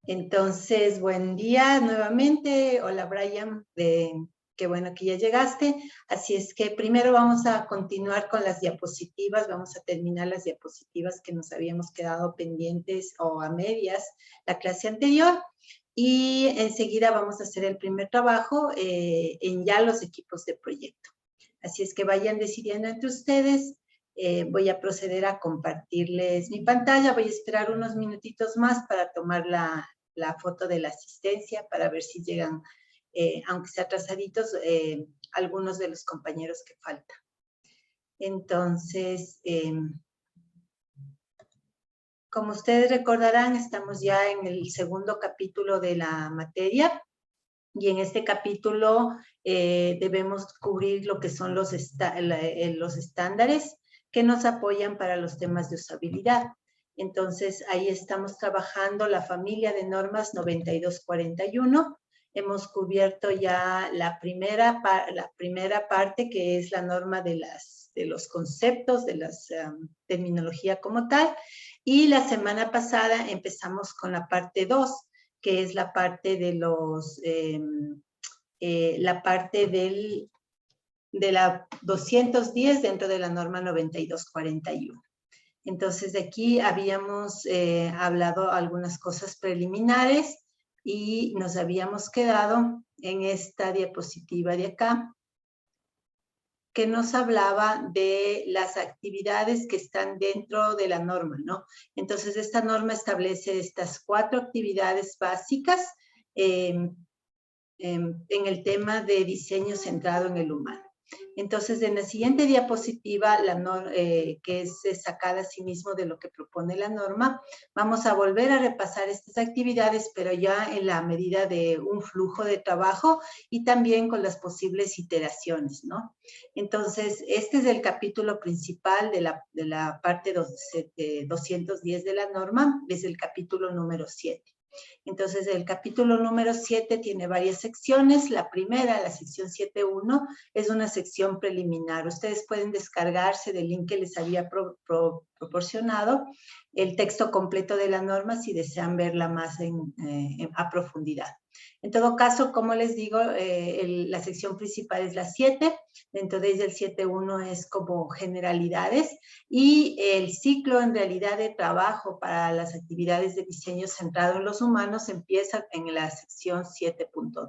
Entonces, buen día nuevamente. Hola, Brian. Qué bueno que ya llegaste. Así es que primero vamos a continuar con las diapositivas. Vamos a terminar las diapositivas que nos habíamos quedado pendientes o a medias la clase anterior. Y enseguida vamos a hacer el primer trabajo en ya los equipos de proyecto. Así es que vayan decidiendo entre ustedes. Voy a proceder a compartirles mi pantalla. Voy a esperar unos minutitos más para tomar la foto de la asistencia para ver si llegan, aunque sea atrasaditos, algunos de los compañeros que faltan. Entonces, como ustedes recordarán, estamos ya en el segundo capítulo de la materia y en este capítulo debemos cubrir lo que son los estándares que nos apoyan para los temas de usabilidad. Entonces, ahí estamos trabajando la familia de normas 9241. Hemos cubierto ya la primera parte, que es la norma de los conceptos, de la terminología como tal. Y la semana pasada empezamos con la parte 2, que es la parte de de la 210 dentro de la norma 9241. Entonces, de aquí habíamos hablado algunas cosas preliminares y nos habíamos quedado en esta diapositiva de acá, que nos hablaba de las actividades que están dentro de la norma, ¿no? Entonces, esta norma establece estas 4 actividades básicas en el tema de diseño centrado en el humano. Entonces, en la siguiente diapositiva, que es sacada a sí mismo de lo que propone la norma, vamos a volver a repasar estas actividades, pero ya en la medida de un flujo de trabajo y también con las posibles iteraciones, ¿no? Entonces, este es el capítulo principal de la parte 210 de la norma, es el capítulo número 7. Entonces, el capítulo número 7 tiene varias secciones. La primera, la sección 7.1, es una sección preliminar. Ustedes pueden descargarse del link que les había proporcionado el texto completo de la norma si desean verla más a profundidad. En todo caso, como les digo, la sección principal es la 7, dentro de ella el 7.1 es como generalidades y el ciclo en realidad de trabajo para las actividades de diseño centrado en los humanos empieza en la sección 7.2.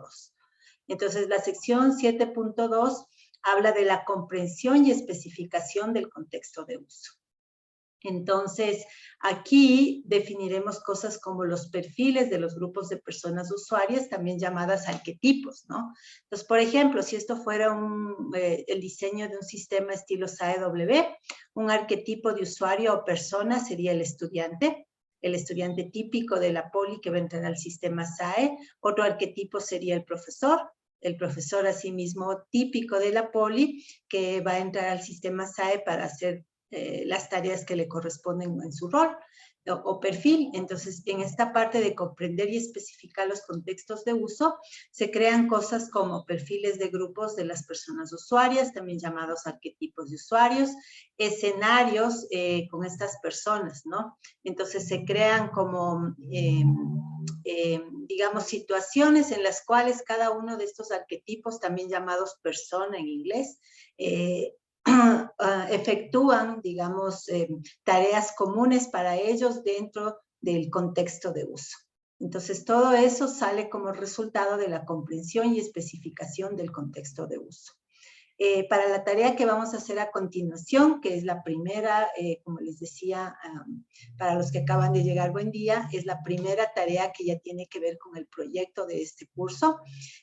Entonces, la sección 7.2 habla de la comprensión y especificación del contexto de uso. Entonces, aquí definiremos cosas como los perfiles de los grupos de personas usuarias, también llamadas arquetipos, ¿no? Entonces, por ejemplo, si esto fuera el diseño de un sistema estilo SAE-W, un arquetipo de usuario o persona sería el estudiante típico de la poli que va a entrar al sistema SAE. Otro arquetipo sería el profesor asimismo típico de la poli que va a entrar al sistema SAE para hacer las tareas que le corresponden en su rol o perfil. Entonces, en esta parte de comprender y especificar los contextos de uso, se crean cosas como perfiles de grupos de las personas usuarias, también llamados arquetipos de usuarios, escenarios con estas personas, ¿no? Entonces, se crean como, digamos, situaciones en las cuales cada uno de estos arquetipos, también llamados persona en inglés, efectúan, digamos, tareas comunes para ellos dentro del contexto de uso. Entonces, todo eso sale como resultado de la comprensión y especificación del contexto de uso. Para la tarea que vamos a hacer a continuación, que es la primera, como les decía, para los que acaban de llegar, buen día, es la primera tarea que ya tiene que ver con el proyecto de este curso,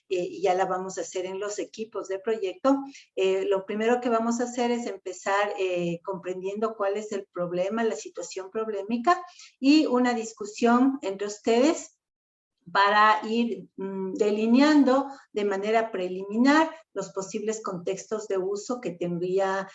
y ya la vamos a hacer en los equipos de proyecto. Lo primero que vamos a hacer es empezar comprendiendo cuál es el problema, la situación problemática, y una discusión entre ustedes para ir delineando de manera preliminar los posibles contextos de uso que tendría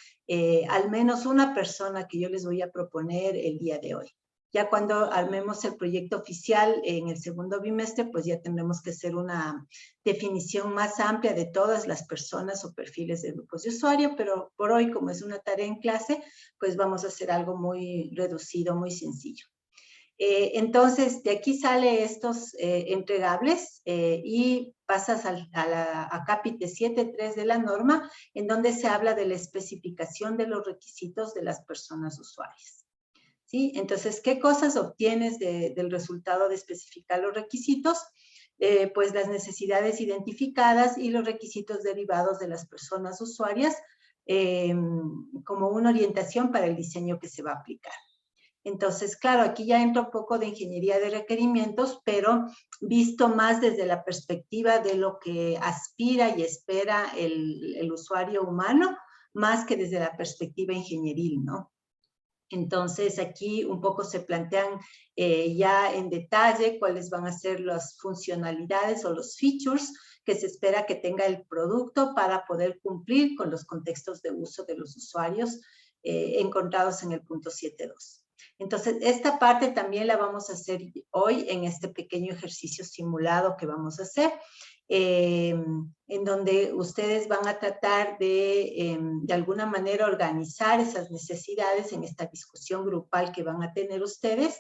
al menos una persona que yo les voy a proponer el día de hoy. Ya cuando armemos el proyecto oficial en el segundo bimestre, pues ya tendremos que hacer una definición más amplia de todas las personas o perfiles de grupos de usuario, pero por hoy, como es una tarea en clase, pues vamos a hacer algo muy reducido, muy sencillo. Entonces, de aquí sale estos entregables y pasas a capítulo 7.3 de la norma, en donde se habla de la especificación de los requisitos de las personas usuarias. ¿Sí? Entonces, ¿qué cosas obtienes del resultado de especificar los requisitos? Pues las necesidades identificadas y los requisitos derivados de las personas usuarias como una orientación para el diseño que se va a aplicar. Entonces, claro, aquí ya entra un poco de ingeniería de requerimientos, pero visto más desde la perspectiva de lo que aspira y espera el usuario humano, más que desde la perspectiva ingenieril, ¿no? Entonces, aquí un poco se plantean ya en detalle cuáles van a ser las funcionalidades o los features que se espera que tenga el producto para poder cumplir con los contextos de uso de los usuarios encontrados en el punto 7.2. Entonces, esta parte también la vamos a hacer hoy en este pequeño ejercicio simulado que vamos a hacer, en donde ustedes van a tratar de alguna manera organizar esas necesidades en esta discusión grupal que van a tener ustedes,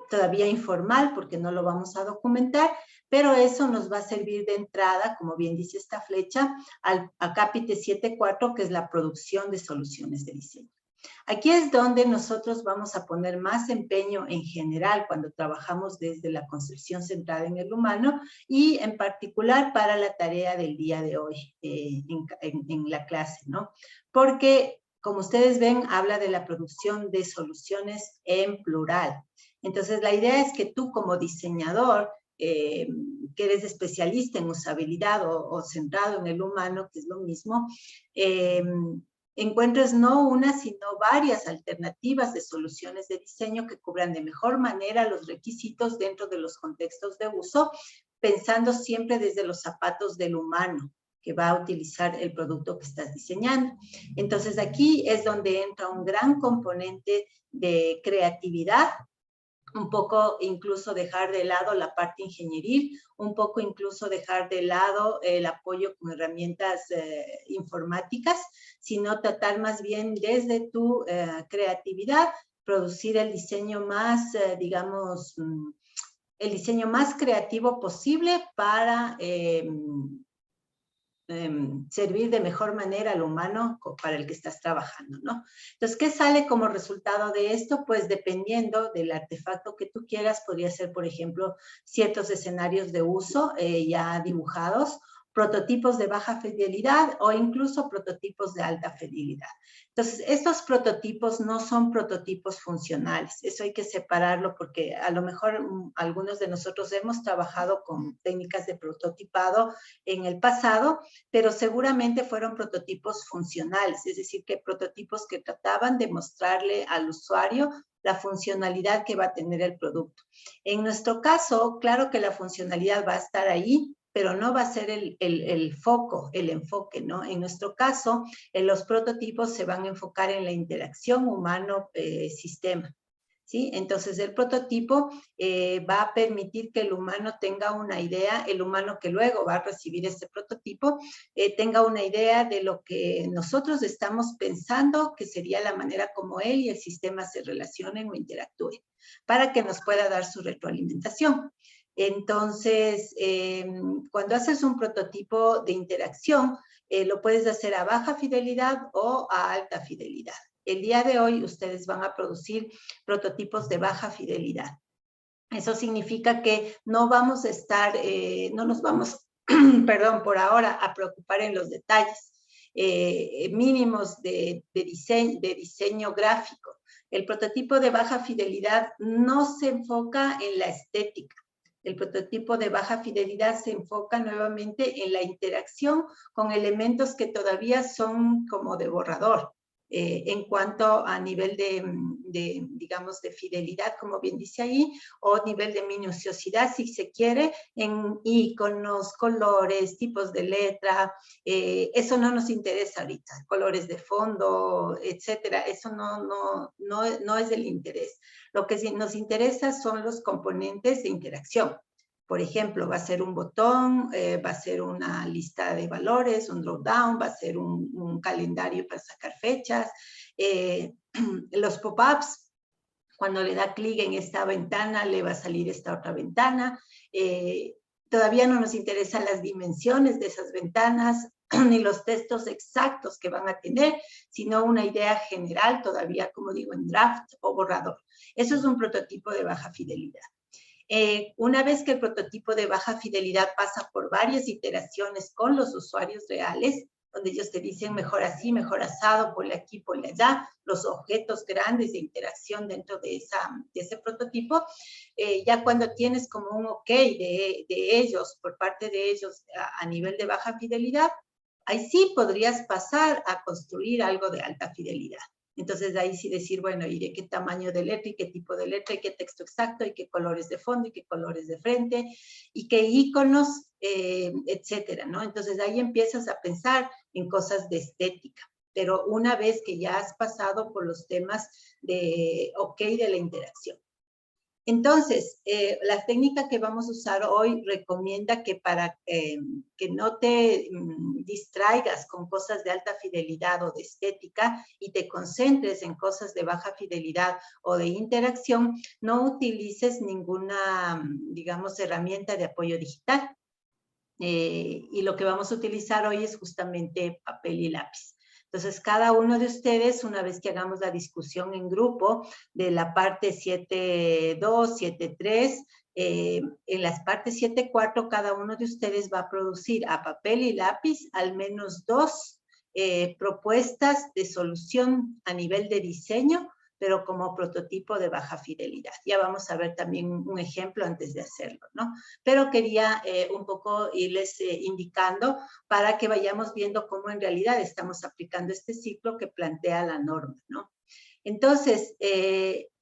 todavía informal porque no lo vamos a documentar, pero eso nos va a servir de entrada, como bien dice esta flecha, a capítulo 7.4, que es la producción de soluciones de diseño. Aquí es donde nosotros vamos a poner más empeño en general cuando trabajamos desde la concepción centrada en el humano y en particular para la tarea del día de hoy en la clase, ¿no? Porque, como ustedes ven, habla de la producción de soluciones en plural. Entonces, la idea es que tú como diseñador, que eres especialista en usabilidad o centrado en el humano, que es lo mismo, encuentres no una, sino varias alternativas de soluciones de diseño que cubran de mejor manera los requisitos dentro de los contextos de uso, pensando siempre desde los zapatos del humano que va a utilizar el producto que estás diseñando. Entonces, aquí es donde entra un gran componente de creatividad, un poco incluso dejar de lado la parte ingenieril, un poco incluso dejar de lado el apoyo con herramientas informáticas, sino tratar más bien desde tu creatividad, producir el diseño más, digamos, el diseño más creativo posible para servir de mejor manera al humano para el que estás trabajando, ¿no? Entonces, ¿qué sale como resultado de esto? Pues dependiendo del artefacto que tú quieras, podría ser, por ejemplo, ciertos escenarios de uso ya dibujados, prototipos de baja fidelidad o incluso prototipos de alta fidelidad. Entonces, estos prototipos no son prototipos funcionales. Eso hay que separarlo porque a lo mejor algunos de nosotros hemos trabajado con técnicas de prototipado en el pasado, pero seguramente fueron prototipos funcionales, es decir, que prototipos que trataban de mostrarle al usuario la funcionalidad que va a tener el producto. En nuestro caso, claro que la funcionalidad va a estar ahí, pero no va a ser el foco, el enfoque, ¿no? En nuestro caso, los prototipos se van a enfocar en la interacción humano-sistema. ¿Sí? Entonces, el prototipo va a permitir que el humano tenga una idea, el humano que luego va a recibir este prototipo, tenga una idea de lo que nosotros estamos pensando que sería la manera como él y el sistema se relacionen o interactúen, para que nos pueda dar su retroalimentación. Entonces, cuando haces un prototipo de interacción, lo puedes hacer a baja fidelidad o a alta fidelidad. El día de hoy ustedes van a producir prototipos de baja fidelidad. Eso significa que no vamos a estar, no nos vamos, perdón, por ahora a preocupar en los detalles mínimos de diseño gráfico. El prototipo de baja fidelidad no se enfoca en la estética. El prototipo de baja fidelidad se enfoca nuevamente en la interacción con elementos que todavía son como de borrador. En cuanto a nivel digamos, de fidelidad, como bien dice ahí, o nivel de minuciosidad, si se quiere, en iconos, colores, tipos de letra, eso no nos interesa ahorita, colores de fondo, etcétera, eso no es del interés. Lo que sí nos interesa son los componentes de interacción. Por ejemplo, va a ser un botón, va a ser una lista de valores, un dropdown, va a ser un calendario para sacar fechas, los pop-ups, Cuando le da clic en esta ventana, le va a salir esta otra ventana. Todavía no nos interesan las dimensiones de esas ventanas, ni los textos exactos que van a tener, sino una idea general, todavía, como digo, en draft o borrador. Eso es un prototipo de baja fidelidad. Una vez que el prototipo de baja fidelidad pasa por varias iteraciones con los usuarios reales, donde ellos te dicen mejor así, mejor asado, ponle aquí, ponle allá, los objetos grandes de interacción dentro de ese prototipo, ya cuando tienes como un ok de ellos, por parte de ellos a nivel de baja fidelidad, ahí sí podrías pasar a construir algo de alta fidelidad. Entonces, ahí sí decir, bueno, ¿y de qué tamaño de letra, y qué tipo de letra, y qué texto exacto, y qué colores de fondo, y qué colores de frente, y qué iconos, etcétera, ¿no? Entonces, ahí empiezas a pensar en cosas de estética. Pero una vez que ya has pasado por los temas de ok de la interacción. Entonces, la técnica que vamos a usar hoy recomienda que para que no te distraigas con cosas de alta fidelidad o de estética y te concentres en cosas de baja fidelidad o de interacción, no utilices ninguna, digamos, herramienta de apoyo digital. Y lo que vamos a utilizar hoy es justamente papel y lápiz. Entonces, cada uno de ustedes, una vez que hagamos la discusión en grupo de la parte 7.2, 7.3, en las partes 7.4, cada uno de ustedes va a producir a papel y lápiz al menos 2 propuestas de solución a nivel de diseño, pero como prototipo de baja fidelidad. Ya vamos a ver también un ejemplo antes de hacerlo, ¿no? Pero quería un poco irles indicando para que vayamos viendo cómo en realidad estamos aplicando este ciclo que plantea la norma, ¿no? Entonces,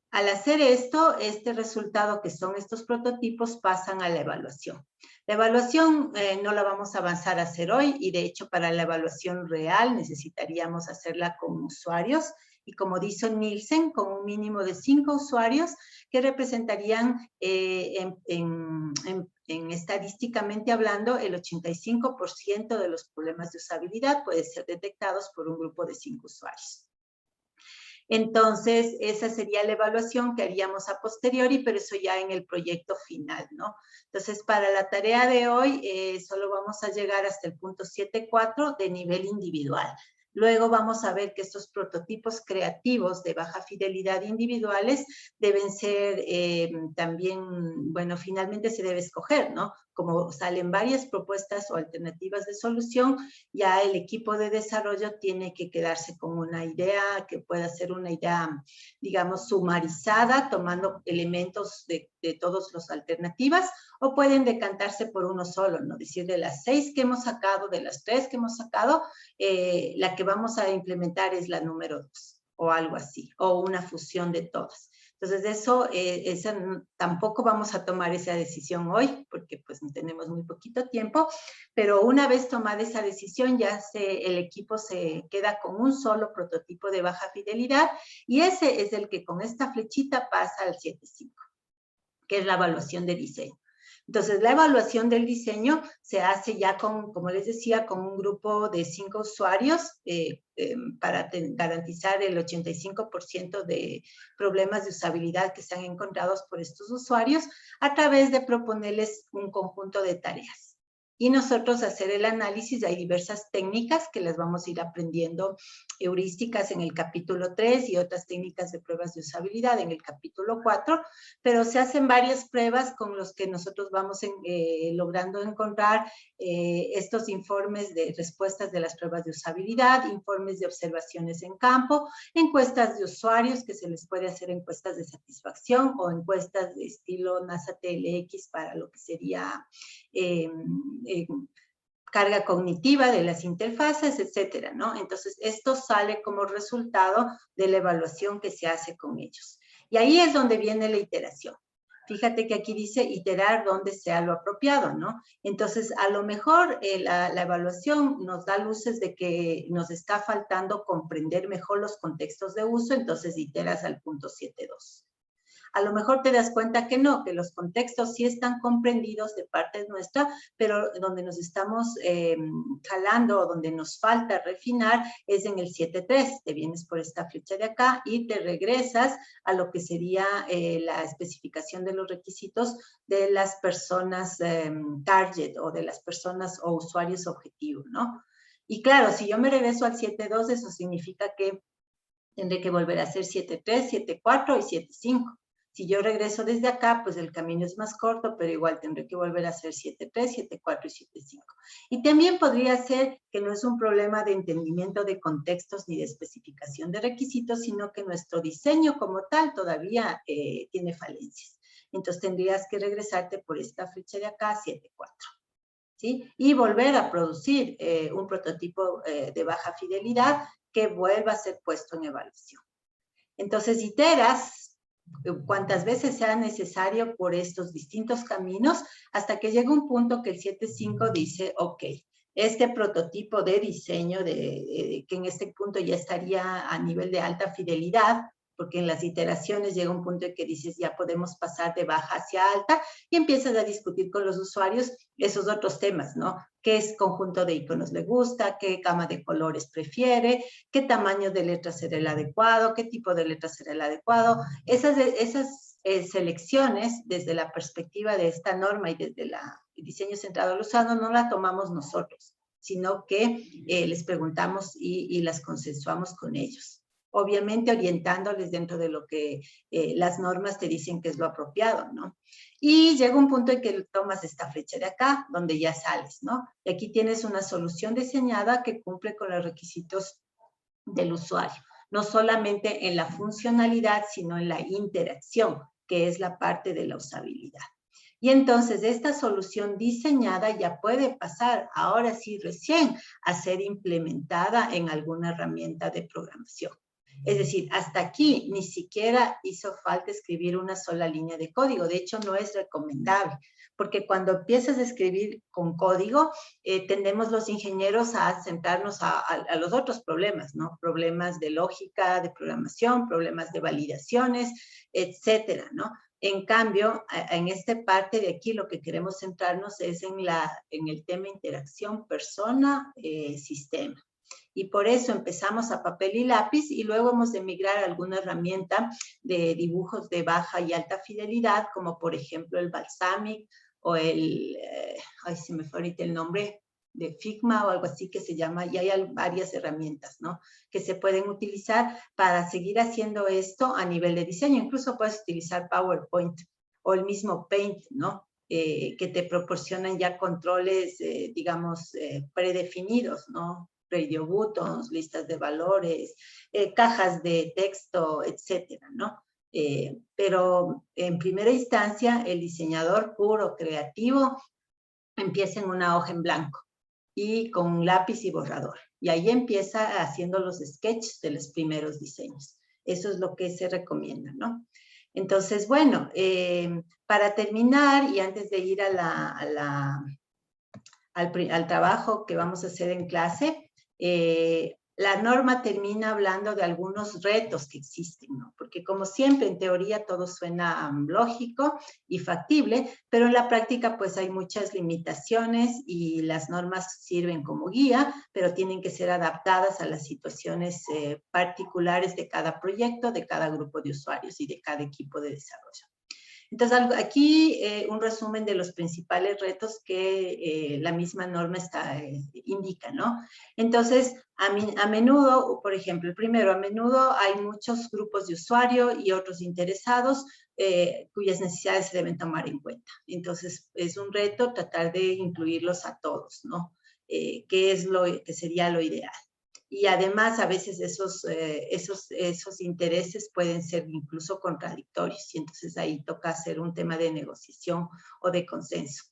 al hacer esto, este resultado que son estos prototipos pasan a la evaluación. La evaluación no la vamos a avanzar a hacer hoy y de hecho para la evaluación real necesitaríamos hacerla con usuarios y como dice Nielsen, con un mínimo de 5 usuarios que representarían estadísticamente hablando el 85% de los problemas de usabilidad pueden ser detectados por un grupo de 5 usuarios. Entonces, esa sería la evaluación que haríamos a posteriori, pero eso ya en el proyecto final, ¿no? Entonces, para la tarea de hoy, solo vamos a llegar hasta el punto 7.4 de nivel individual. Luego vamos a ver que estos prototipos creativos de baja fidelidad individuales deben ser también, bueno, finalmente se debe escoger, ¿no? Como salen varias propuestas o alternativas de solución, ya el equipo de desarrollo tiene que quedarse con una idea que pueda ser una idea, digamos, sumarizada, tomando elementos de todas las alternativas, o pueden decantarse por uno solo, ¿no? Decir, de las 6 que hemos sacado, de las 3 que hemos sacado, la que vamos a implementar es la número 2, o algo así, o una fusión de todas. Entonces, eso, tampoco vamos a tomar esa decisión hoy, porque pues tenemos muy poquito tiempo, pero una vez tomada esa decisión, ya el equipo se queda con un solo prototipo de baja fidelidad, y ese es el que con esta flechita pasa al 7.5, que es la evaluación de diseño. Entonces, la evaluación del diseño se hace ya con, como les decía, con un grupo de 5 usuarios para garantizar el 85% de problemas de usabilidad que sean encontrados por estos usuarios a través de proponerles un conjunto de tareas. Y nosotros hacer el análisis. Hay diversas técnicas que las vamos a ir aprendiendo, heurísticas en el capítulo 3 y otras técnicas de pruebas de usabilidad en el capítulo 4, pero se hacen varias pruebas con los que nosotros vamos logrando encontrar estos informes de respuestas de las pruebas de usabilidad, informes de observaciones en campo, encuestas de usuarios, que se les puede hacer encuestas de satisfacción o encuestas de estilo NASA-TLX para lo que sería carga cognitiva de las interfaces, etcétera, ¿no? Entonces, esto sale como resultado de la evaluación que se hace con ellos. Y ahí es donde viene la iteración. Fíjate que aquí dice iterar donde sea lo apropiado, ¿no? Entonces, a lo mejor la evaluación nos da luces de que nos está faltando comprender mejor los contextos de uso, entonces iteras al punto 7.2. a lo mejor te das cuenta que no, que los contextos sí están comprendidos de parte nuestra, pero donde nos estamos jalando o donde nos falta refinar es en el 7.3. Te vienes por esta flecha de acá y te regresas a lo que sería la especificación de los requisitos de las personas target o de las personas o usuarios objetivo, ¿no? Y claro, si yo me regreso al 7.2, eso significa que tendré que volver a hacer 7.3, 7.4 y 7.5. Si yo regreso desde acá, pues el camino es más corto, pero igual tendré que volver a hacer 7.3, 7.4 y 7.5. Y también podría ser que no es un problema de entendimiento de contextos ni de especificación de requisitos, sino que nuestro diseño como tal todavía tiene falencias. Entonces tendrías que regresarte por esta flecha de acá, 7.4. ¿Sí? Y volver a producir un prototipo de baja fidelidad que vuelva a ser puesto en evaluación. Entonces, iteras cuantas veces sea necesario por estos distintos caminos hasta que llegue un punto que el 7.5 dice, ok, este prototipo de diseño, que en este punto ya estaría a nivel de alta fidelidad, porque en las iteraciones llega un punto en que dices ya podemos pasar de baja hacia alta y empiezas a discutir con los usuarios esos otros temas, ¿no? ¿Qué conjunto de iconos le gusta? ¿Qué gama de colores prefiere? ¿Qué tamaño de letra será el adecuado? ¿Qué tipo de letra será el adecuado? Esas selecciones desde la perspectiva de esta norma y desde el diseño centrado al usuario no la tomamos nosotros, sino que les preguntamos y las consensuamos con ellos. Obviamente orientándoles dentro de lo que las normas te dicen que es lo apropiado, ¿no? Y llega un punto en que tomas esta flecha de acá, donde ya sales, ¿no? Y aquí tienes una solución diseñada que cumple con los requisitos del usuario, no solamente en la funcionalidad, sino en la interacción, que es la parte de la usabilidad. Y entonces esta solución diseñada ya puede pasar, ahora sí recién, a ser implementada en alguna herramienta de programación. Es decir, hasta aquí ni siquiera hizo falta escribir una sola línea de código. De hecho, no es recomendable, porque cuando empiezas a escribir con código, tendemos los ingenieros a centrarnos a los otros problemas, ¿no? Problemas de lógica, de programación, problemas de validaciones, etcétera, ¿no? En cambio, en esta parte de aquí lo que queremos centrarnos es en el tema interacción persona-sistema. Y por eso empezamos a papel y lápiz y luego hemos de migrar a alguna herramienta de dibujos de baja y alta fidelidad, como por ejemplo el Balsamic o ay, se me fue ahorita el nombre, de Figma o algo así que se llama, y hay varias herramientas, ¿no? Que se pueden utilizar para seguir haciendo esto a nivel de diseño. Incluso puedes utilizar PowerPoint o el mismo Paint, ¿no? Que te proporcionan ya controles, digamos, predefinidos, ¿no? Radio buttons, listas de valores, cajas de texto, etcétera, ¿no? Pero en primera instancia, el diseñador puro, creativo, empieza en una hoja en blanco y con un lápiz y borrador. Y ahí empieza haciendo los sketches de los primeros diseños. Eso es lo que se recomienda, ¿no? Entonces, bueno, para terminar y antes de ir al trabajo que vamos a hacer en clase, la norma termina hablando de algunos retos que existen, ¿no? Porque como siempre, en teoría todo suena lógico y factible, pero en la práctica pues hay muchas limitaciones y las normas sirven como guía, pero tienen que ser adaptadas a las situaciones particulares de cada proyecto, de cada grupo de usuarios y de cada equipo de desarrollo. Entonces, aquí un resumen de los principales retos que la misma norma indica, ¿no? Entonces, a menudo, por ejemplo, el primero, a menudo hay muchos grupos de usuario y otros interesados cuyas necesidades se deben tomar en cuenta. Entonces, es un reto tratar de incluirlos a todos, ¿no? Que sería lo ideal. Y además a veces esos intereses pueden ser incluso contradictorios y entonces ahí toca hacer un tema de negociación o de consenso.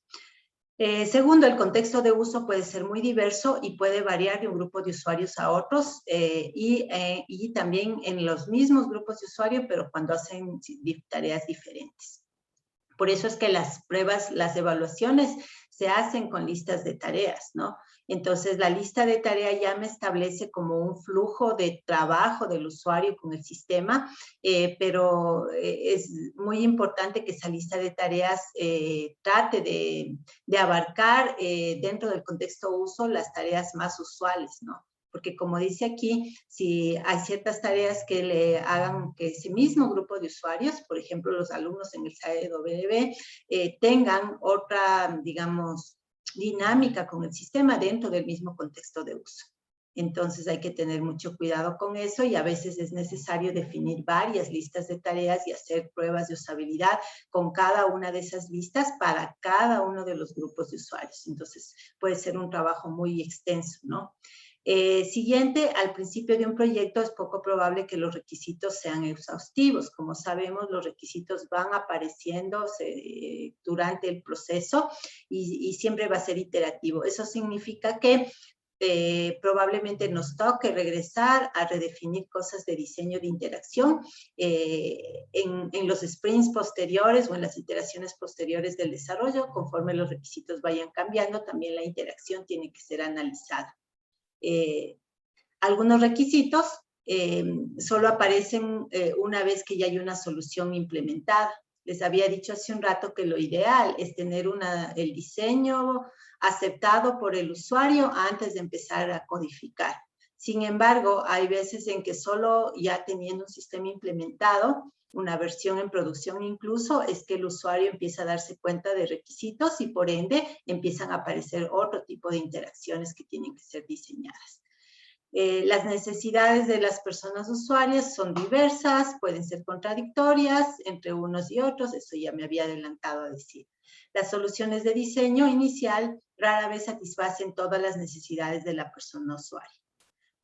Segundo, el contexto de uso puede ser muy diverso y puede variar de un grupo de usuarios a otros y también en los mismos grupos de usuarios, pero cuando hacen tareas diferentes. Por eso es que las pruebas, las evaluaciones se hacen con listas de tareas, ¿no? Entonces, la lista de tarea ya me establece como un flujo de trabajo del usuario con el sistema, pero es muy importante que esa lista de tareas trate de abarcar dentro del contexto uso las tareas más usuales, ¿no? Porque como dice aquí, si hay ciertas tareas que le hagan que ese mismo grupo de usuarios, por ejemplo, los alumnos en el SAE-WB, tengan otra, digamos, dinámica con el sistema dentro del mismo contexto de uso. Entonces hay que tener mucho cuidado con eso y a veces es necesario definir varias listas de tareas y hacer pruebas de usabilidad con cada una de esas listas para cada uno de los grupos de usuarios. Entonces puede ser un trabajo muy extenso, ¿no? Siguiente, al principio de un proyecto es poco probable que los requisitos sean exhaustivos. Como sabemos, los requisitos van apareciendo durante el proceso y siempre va a ser iterativo. Eso significa que probablemente nos toque regresar a redefinir cosas de diseño de interacción en los sprints posteriores o en las iteraciones posteriores del desarrollo. Conforme los requisitos vayan cambiando, también la interacción tiene que ser analizada. Algunos requisitos solo aparecen una vez que ya hay una solución implementada. Les había dicho hace un rato que lo ideal es tener el diseño aceptado por el usuario antes de empezar a codificar. Sin embargo, hay veces en que solo ya teniendo un sistema implementado, una versión en producción incluso, es que el usuario empieza a darse cuenta de requisitos y por ende empiezan a aparecer otro tipo de interacciones que tienen que ser diseñadas. Las necesidades de las personas usuarias son diversas, pueden ser contradictorias entre unos y otros, eso ya me había adelantado a decir. Las soluciones de diseño inicial rara vez satisfacen todas las necesidades de la persona usuaria.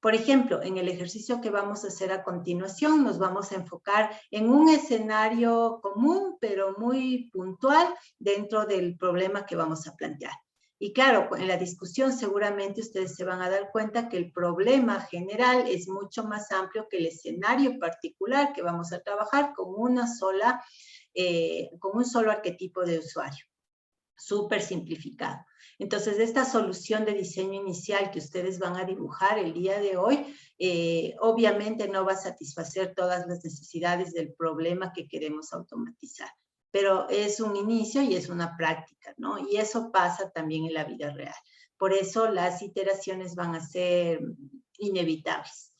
Por ejemplo, en el ejercicio que vamos a hacer a continuación, nos vamos a enfocar en un escenario común, pero muy puntual dentro del problema que vamos a plantear. Y claro, en la discusión seguramente ustedes se van a dar cuenta que el problema general es mucho más amplio que el escenario particular que vamos a trabajar con un solo arquetipo de usuario, súper simplificado. Entonces, esta solución de diseño inicial que ustedes van a dibujar el día de hoy, obviamente no va a satisfacer todas las necesidades del problema que queremos automatizar, pero es un inicio y es una práctica, ¿no? Y eso pasa también en la vida real. Por eso las iteraciones van a ser inevitables.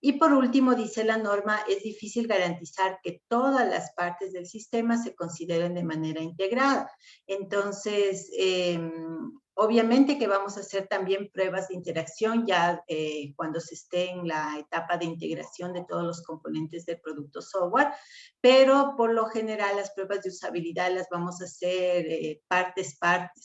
Y por último, dice la norma, es difícil garantizar que todas las partes del sistema se consideren de manera integrada. Entonces, obviamente que vamos a hacer también pruebas de interacción ya cuando se esté en la etapa de integración de todos los componentes del producto software, pero por lo general las pruebas de usabilidad las vamos a hacer partes,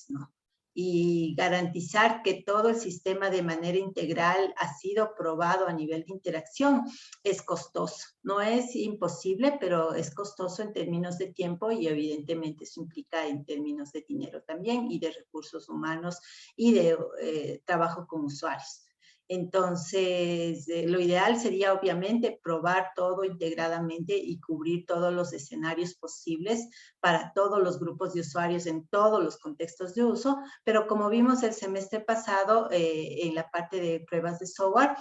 ¿no? Y garantizar que todo el sistema de manera integral ha sido probado a nivel de interacción es costoso. No es imposible, pero es costoso en términos de tiempo y evidentemente eso implica en términos de dinero también y de recursos humanos y de trabajo con usuarios. Entonces, lo ideal sería obviamente probar todo integradamente y cubrir todos los escenarios posibles para todos los grupos de usuarios en todos los contextos de uso, pero como vimos el semestre pasado en la parte de pruebas de software,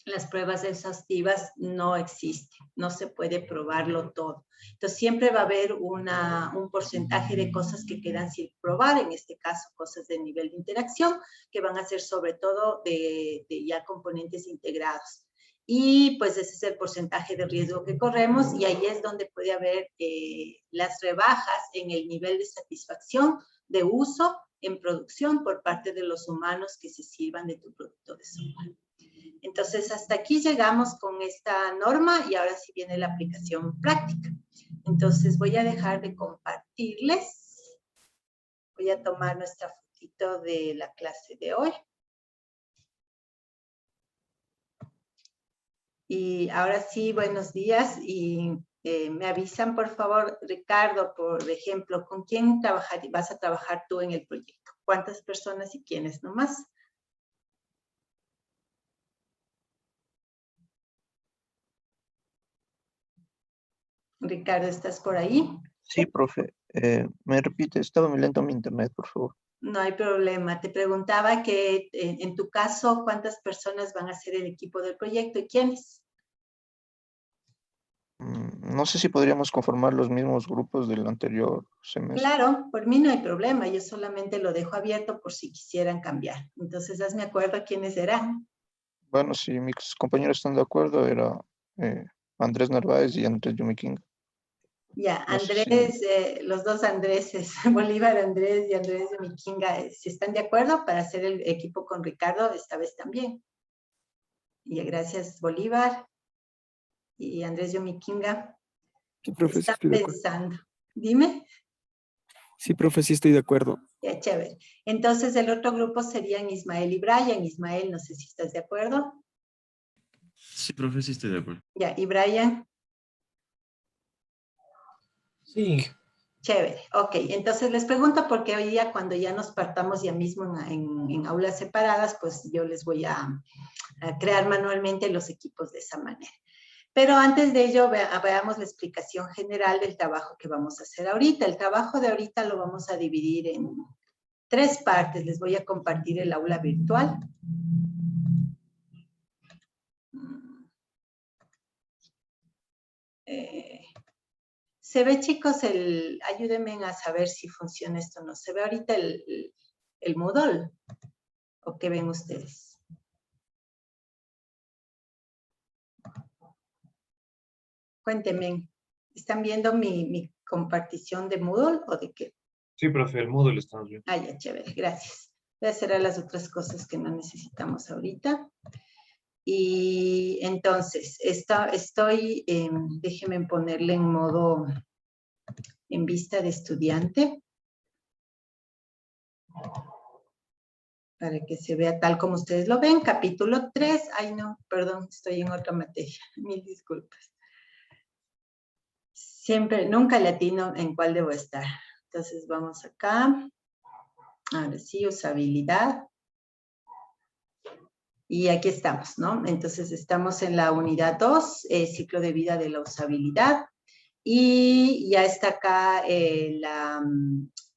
las pruebas exhaustivas no existen, no se puede probarlo todo. Entonces siempre va a haber un porcentaje de cosas que quedan sin probar, en este caso cosas de nivel de interacción, que van a ser sobre todo de ya componentes integrados. Y pues ese es el porcentaje de riesgo que corremos y ahí es donde puede haber las rebajas en el nivel de satisfacción de uso en producción por parte de los humanos que se sirvan de tu producto de software. Entonces, hasta aquí llegamos con esta norma y ahora sí viene la aplicación práctica. Entonces, voy a dejar de compartirles. Voy a tomar nuestra fotito de la clase de hoy. Y ahora sí, buenos días y me avisan, por favor, Ricardo, por ejemplo, ¿con quién vas a trabajar tú en el proyecto? ¿Cuántas personas y quiénes nomás? Ricardo, ¿estás por ahí? Sí, profe. Me repite, estaba muy lento mi internet, por favor. No hay problema. Te preguntaba que en tu caso, ¿cuántas personas van a ser el equipo del proyecto y quiénes? No sé si podríamos conformar los mismos grupos del anterior semestre. Claro, por mí no hay problema. Yo solamente lo dejo abierto por si quisieran cambiar. Entonces, hazme acuerdo quiénes serán. Bueno, si mis compañeros están de acuerdo, era Andrés Narváez y Andrés Yumiking. Ya, No sé si... Andrés, los dos Andréses, Bolívar Andrés y Andrés de Miquinga, si están de acuerdo para hacer el equipo con Ricardo, esta vez también. Y gracias, Bolívar y Andrés de Miquinga. Sí, profe, sí Están estoy de acuerdo. pensando. Dime. Sí, profe, sí estoy de acuerdo. Ya, chévere. Entonces, el otro grupo serían Ismael y Brian. Ismael, no sé si estás de acuerdo. Sí, profe, sí estoy de acuerdo. Ya, y Brian. Sí, Chévere, ok. Entonces les pregunto porque hoy día cuando ya nos partamos ya mismo en aulas separadas, pues yo les voy a crear manualmente los equipos de esa manera. Pero antes de ello, veamos la explicación general del trabajo que vamos a hacer ahorita. El trabajo de ahorita lo vamos a dividir en 3 partes. Les voy a compartir el aula virtual. ¿Se ve, chicos, ayúdenme a saber si funciona esto o no? ¿Se ve ahorita el Moodle? ¿O qué ven ustedes? Cuéntenme, ¿están viendo mi compartición de Moodle o de qué? sí, profe, el módulo estamos viendo. Ah, ya, chévere, gracias. Voy a hacer las otras cosas que no necesitamos ahorita. Y entonces, déjenme ponerle en modo, en vista de estudiante, para que se vea tal como ustedes lo ven. Capítulo 3, ay no, perdón, estoy en otra materia, mil disculpas. Siempre, nunca latino en cuál debo estar. Entonces vamos acá. Ahora sí, usabilidad. Y aquí estamos, ¿no? Entonces estamos en la unidad 2, ciclo de vida de la usabilidad. Y ya está acá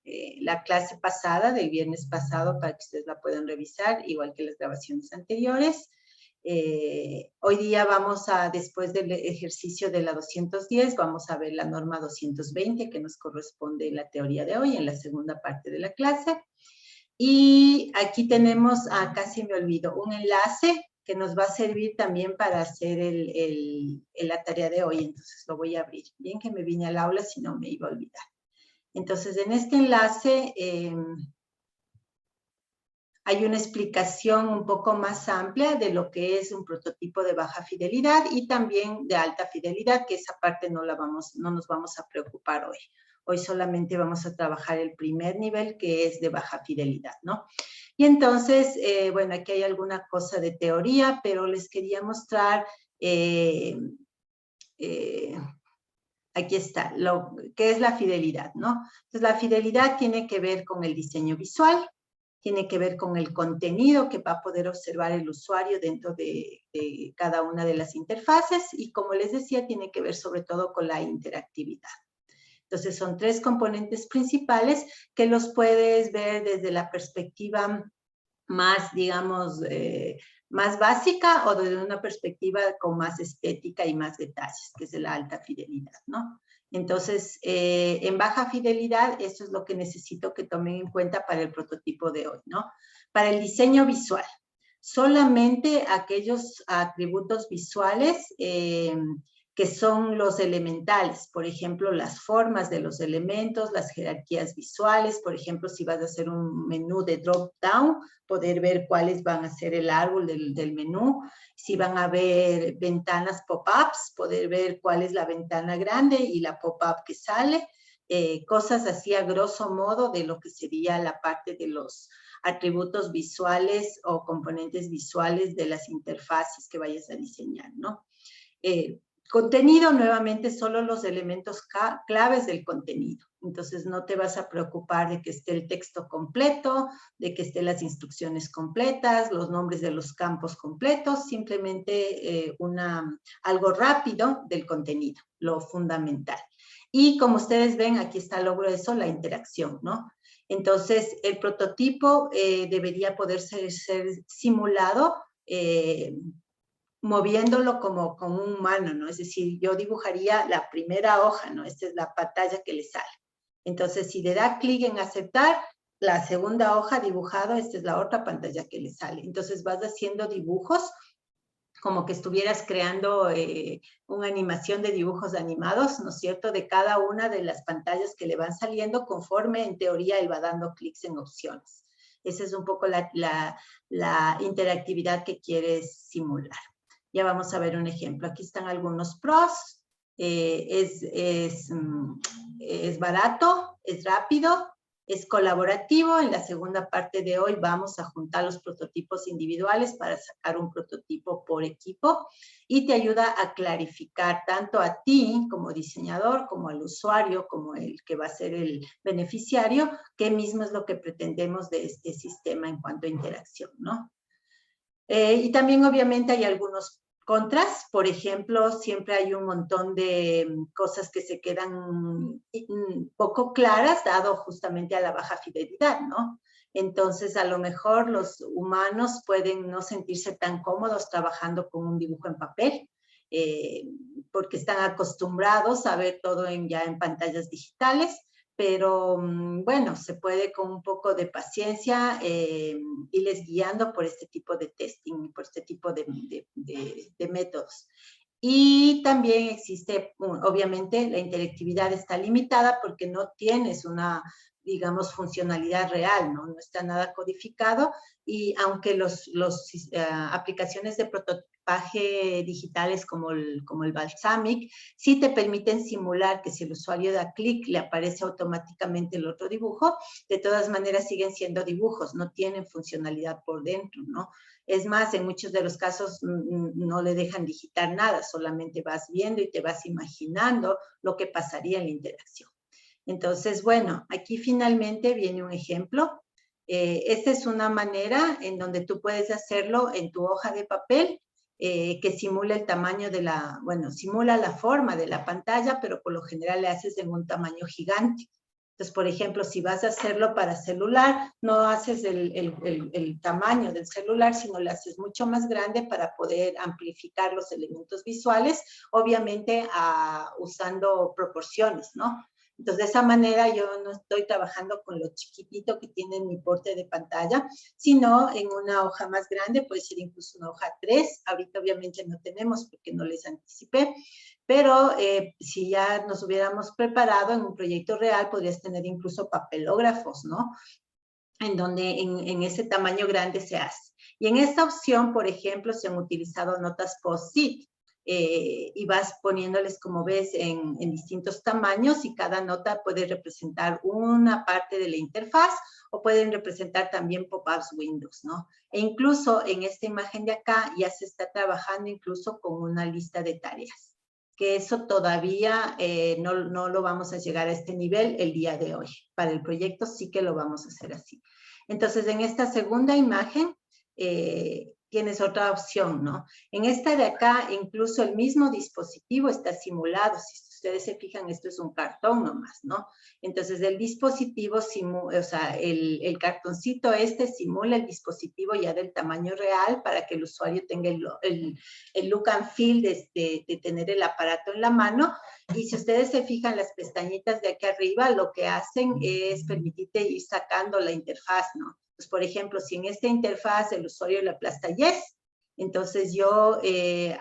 la clase pasada, del viernes pasado, para que ustedes la puedan revisar, igual que las grabaciones anteriores. Hoy día vamos a, después del ejercicio de la 210, vamos a ver la norma 220, que nos corresponde en la teoría de hoy, en la segunda parte de la clase. Y aquí tenemos, casi me olvido, un enlace que nos va a servir también para hacer la tarea de hoy. Entonces lo voy a abrir. Bien que me vine al aula, si no me iba a olvidar. Entonces, en este enlace hay una explicación un poco más amplia de lo que es un prototipo de baja fidelidad y también de alta fidelidad, que esa parte no nos vamos a preocupar hoy. Hoy solamente vamos a trabajar el primer nivel, que es de baja fidelidad, ¿no? Y entonces, bueno, aquí hay alguna cosa de teoría, pero les quería mostrar, aquí está, qué es la fidelidad, ¿no? Entonces, la fidelidad tiene que ver con el diseño visual, tiene que ver con el contenido que va a poder observar el usuario dentro de cada una de las interfaces y, como les decía, tiene que ver sobre todo con la interactividad. Entonces, son 3 componentes principales que los puedes ver desde la perspectiva más, digamos, más básica o desde una perspectiva con más estética y más detalles, que es de la alta fidelidad, ¿no? Entonces, en baja fidelidad, eso es lo que necesito que tomen en cuenta para el prototipo de hoy, ¿no? Para el diseño visual, solamente aquellos atributos visuales que son los elementales, por ejemplo, las formas de los elementos, las jerarquías visuales, por ejemplo, si vas a hacer un menú de drop-down, poder ver cuáles van a ser el árbol del menú, si van a ver ventanas pop-ups, poder ver cuál es la ventana grande y la pop-up que sale, cosas así a grosso modo de lo que sería la parte de los atributos visuales o componentes visuales de las interfaces que vayas a diseñar, ¿no? Contenido, nuevamente, solo los elementos claves del contenido. Entonces, no te vas a preocupar de que esté el texto completo, de que estén las instrucciones completas, los nombres de los campos completos, simplemente algo rápido del contenido, lo fundamental. Y como ustedes ven, aquí está el logro de eso, la interacción, ¿no? Entonces, el prototipo debería poder ser simulado moviéndolo como un humano, ¿no? Es decir, yo dibujaría la primera hoja, ¿no? Esta es la pantalla que le sale. Entonces, si le da clic en aceptar, la segunda hoja dibujado, esta es la otra pantalla que le sale. Entonces, vas haciendo dibujos como que estuvieras creando una animación de dibujos animados, ¿no es cierto?, de cada una de las pantallas que le van saliendo conforme, en teoría, él va dando clics en opciones. Esa es un poco la interactividad que quieres simular. Ya vamos a ver un ejemplo. Aquí están algunos pros. Es barato, es rápido, es colaborativo. En la segunda parte de hoy vamos a juntar los prototipos individuales para sacar un prototipo por equipo y te ayuda a clarificar tanto a ti como diseñador, como al usuario, como el que va a ser el beneficiario, qué mismo es lo que pretendemos de este sistema en cuanto a interacción, ¿no? Y también obviamente hay algunos contras. Por ejemplo, siempre hay un montón de cosas que se quedan poco claras, dado justamente a la baja fidelidad, ¿no? Entonces, a lo mejor los humanos pueden no sentirse tan cómodos trabajando con un dibujo en papel, porque están acostumbrados a ver todo ya en pantallas digitales. Pero bueno, se puede con un poco de paciencia irles guiando por este tipo de testing, por este tipo de métodos. Y también existe, obviamente, la interactividad está limitada porque no tienes una, digamos, funcionalidad real, ¿no? No está nada codificado, y aunque las aplicaciones de prototipaje digitales como el Balsamiq sí te permiten simular que si el usuario da clic le aparece automáticamente el otro dibujo, de todas maneras siguen siendo dibujos, no tienen funcionalidad por dentro, ¿no? Es más, en muchos de los casos no le dejan digitar nada, solamente vas viendo y te vas imaginando lo que pasaría en la interacción. Entonces, bueno, aquí finalmente viene un ejemplo. Esta es una manera en donde tú puedes hacerlo en tu hoja de papel, que simula el tamaño de simula la forma de la pantalla, pero por lo general le haces en un tamaño gigante. Entonces, por ejemplo, si vas a hacerlo para celular, no haces el tamaño del celular, sino lo haces mucho más grande para poder amplificar los elementos visuales, obviamente usando proporciones, ¿no? Entonces, de esa manera yo no estoy trabajando con lo chiquitito que tiene mi porte de pantalla, sino en una hoja más grande, puede ser incluso una hoja 3. Ahorita obviamente no tenemos porque no les anticipé, pero si ya nos hubiéramos preparado en un proyecto real, podrías tener incluso papelógrafos, ¿no? En donde en ese tamaño grande se hace. Y en esta opción, por ejemplo, se han utilizado notas post-it, y vas poniéndoles, como ves, en distintos tamaños, y cada nota puede representar una parte de la interfaz o pueden representar también pop-ups Windows, ¿no? E incluso en esta imagen de acá ya se está trabajando incluso con una lista de tareas, que eso todavía no lo vamos a llegar a este nivel el día de hoy. Para el proyecto sí que lo vamos a hacer así. Entonces, en esta segunda imagen, tienes otra opción, ¿no? En esta de acá, incluso el mismo dispositivo está simulado. Si ustedes se fijan, esto es un cartón nomás, ¿no? Entonces, el dispositivo, el cartoncito simula el dispositivo ya del tamaño real para que el usuario tenga el look and feel de tener el aparato en la mano. Y si ustedes se fijan, las pestañitas de aquí arriba, lo que hacen es permitirte ir sacando la interfaz, ¿no? Pues, por ejemplo, si en esta interfaz el usuario le aplasta yes, entonces yo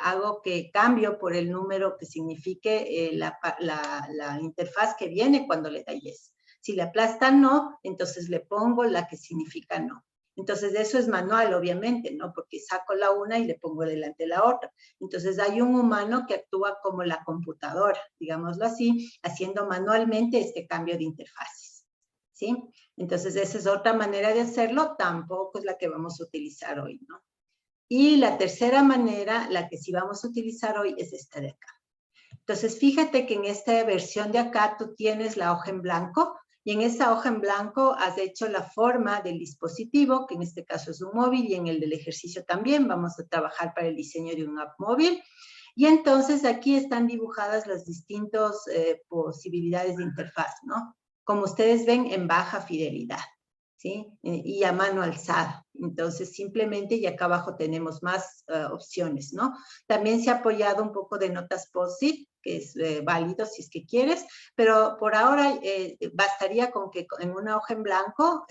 hago que cambio por el número que signifique la interfaz que viene cuando le da yes. Si le aplasta no, entonces le pongo la que significa no. Entonces eso es manual, obviamente, ¿no? Porque saco la una y le pongo delante la otra. Entonces hay un humano que actúa como la computadora, digámoslo así, haciendo manualmente este cambio de interfaces, ¿sí? Entonces esa es otra manera de hacerlo, tampoco es la que vamos a utilizar hoy, ¿no? Y la tercera manera, la que sí vamos a utilizar hoy, es esta de acá. Entonces, fíjate que en esta versión de acá tú tienes la hoja en blanco, y en esa hoja en blanco has hecho la forma del dispositivo, que en este caso es un móvil, y en el del ejercicio también vamos a trabajar para el diseño de un app móvil. Y entonces aquí están dibujadas las distintas posibilidades de interfaz, ¿no? como ustedes ven, en baja fidelidad, ¿sí? Y a mano alzada. Entonces, simplemente, y acá abajo tenemos más opciones, ¿no? También se ha apoyado un poco de notas post-it, que es válido si es que quieres, pero por ahora bastaría con que en una hoja en blanco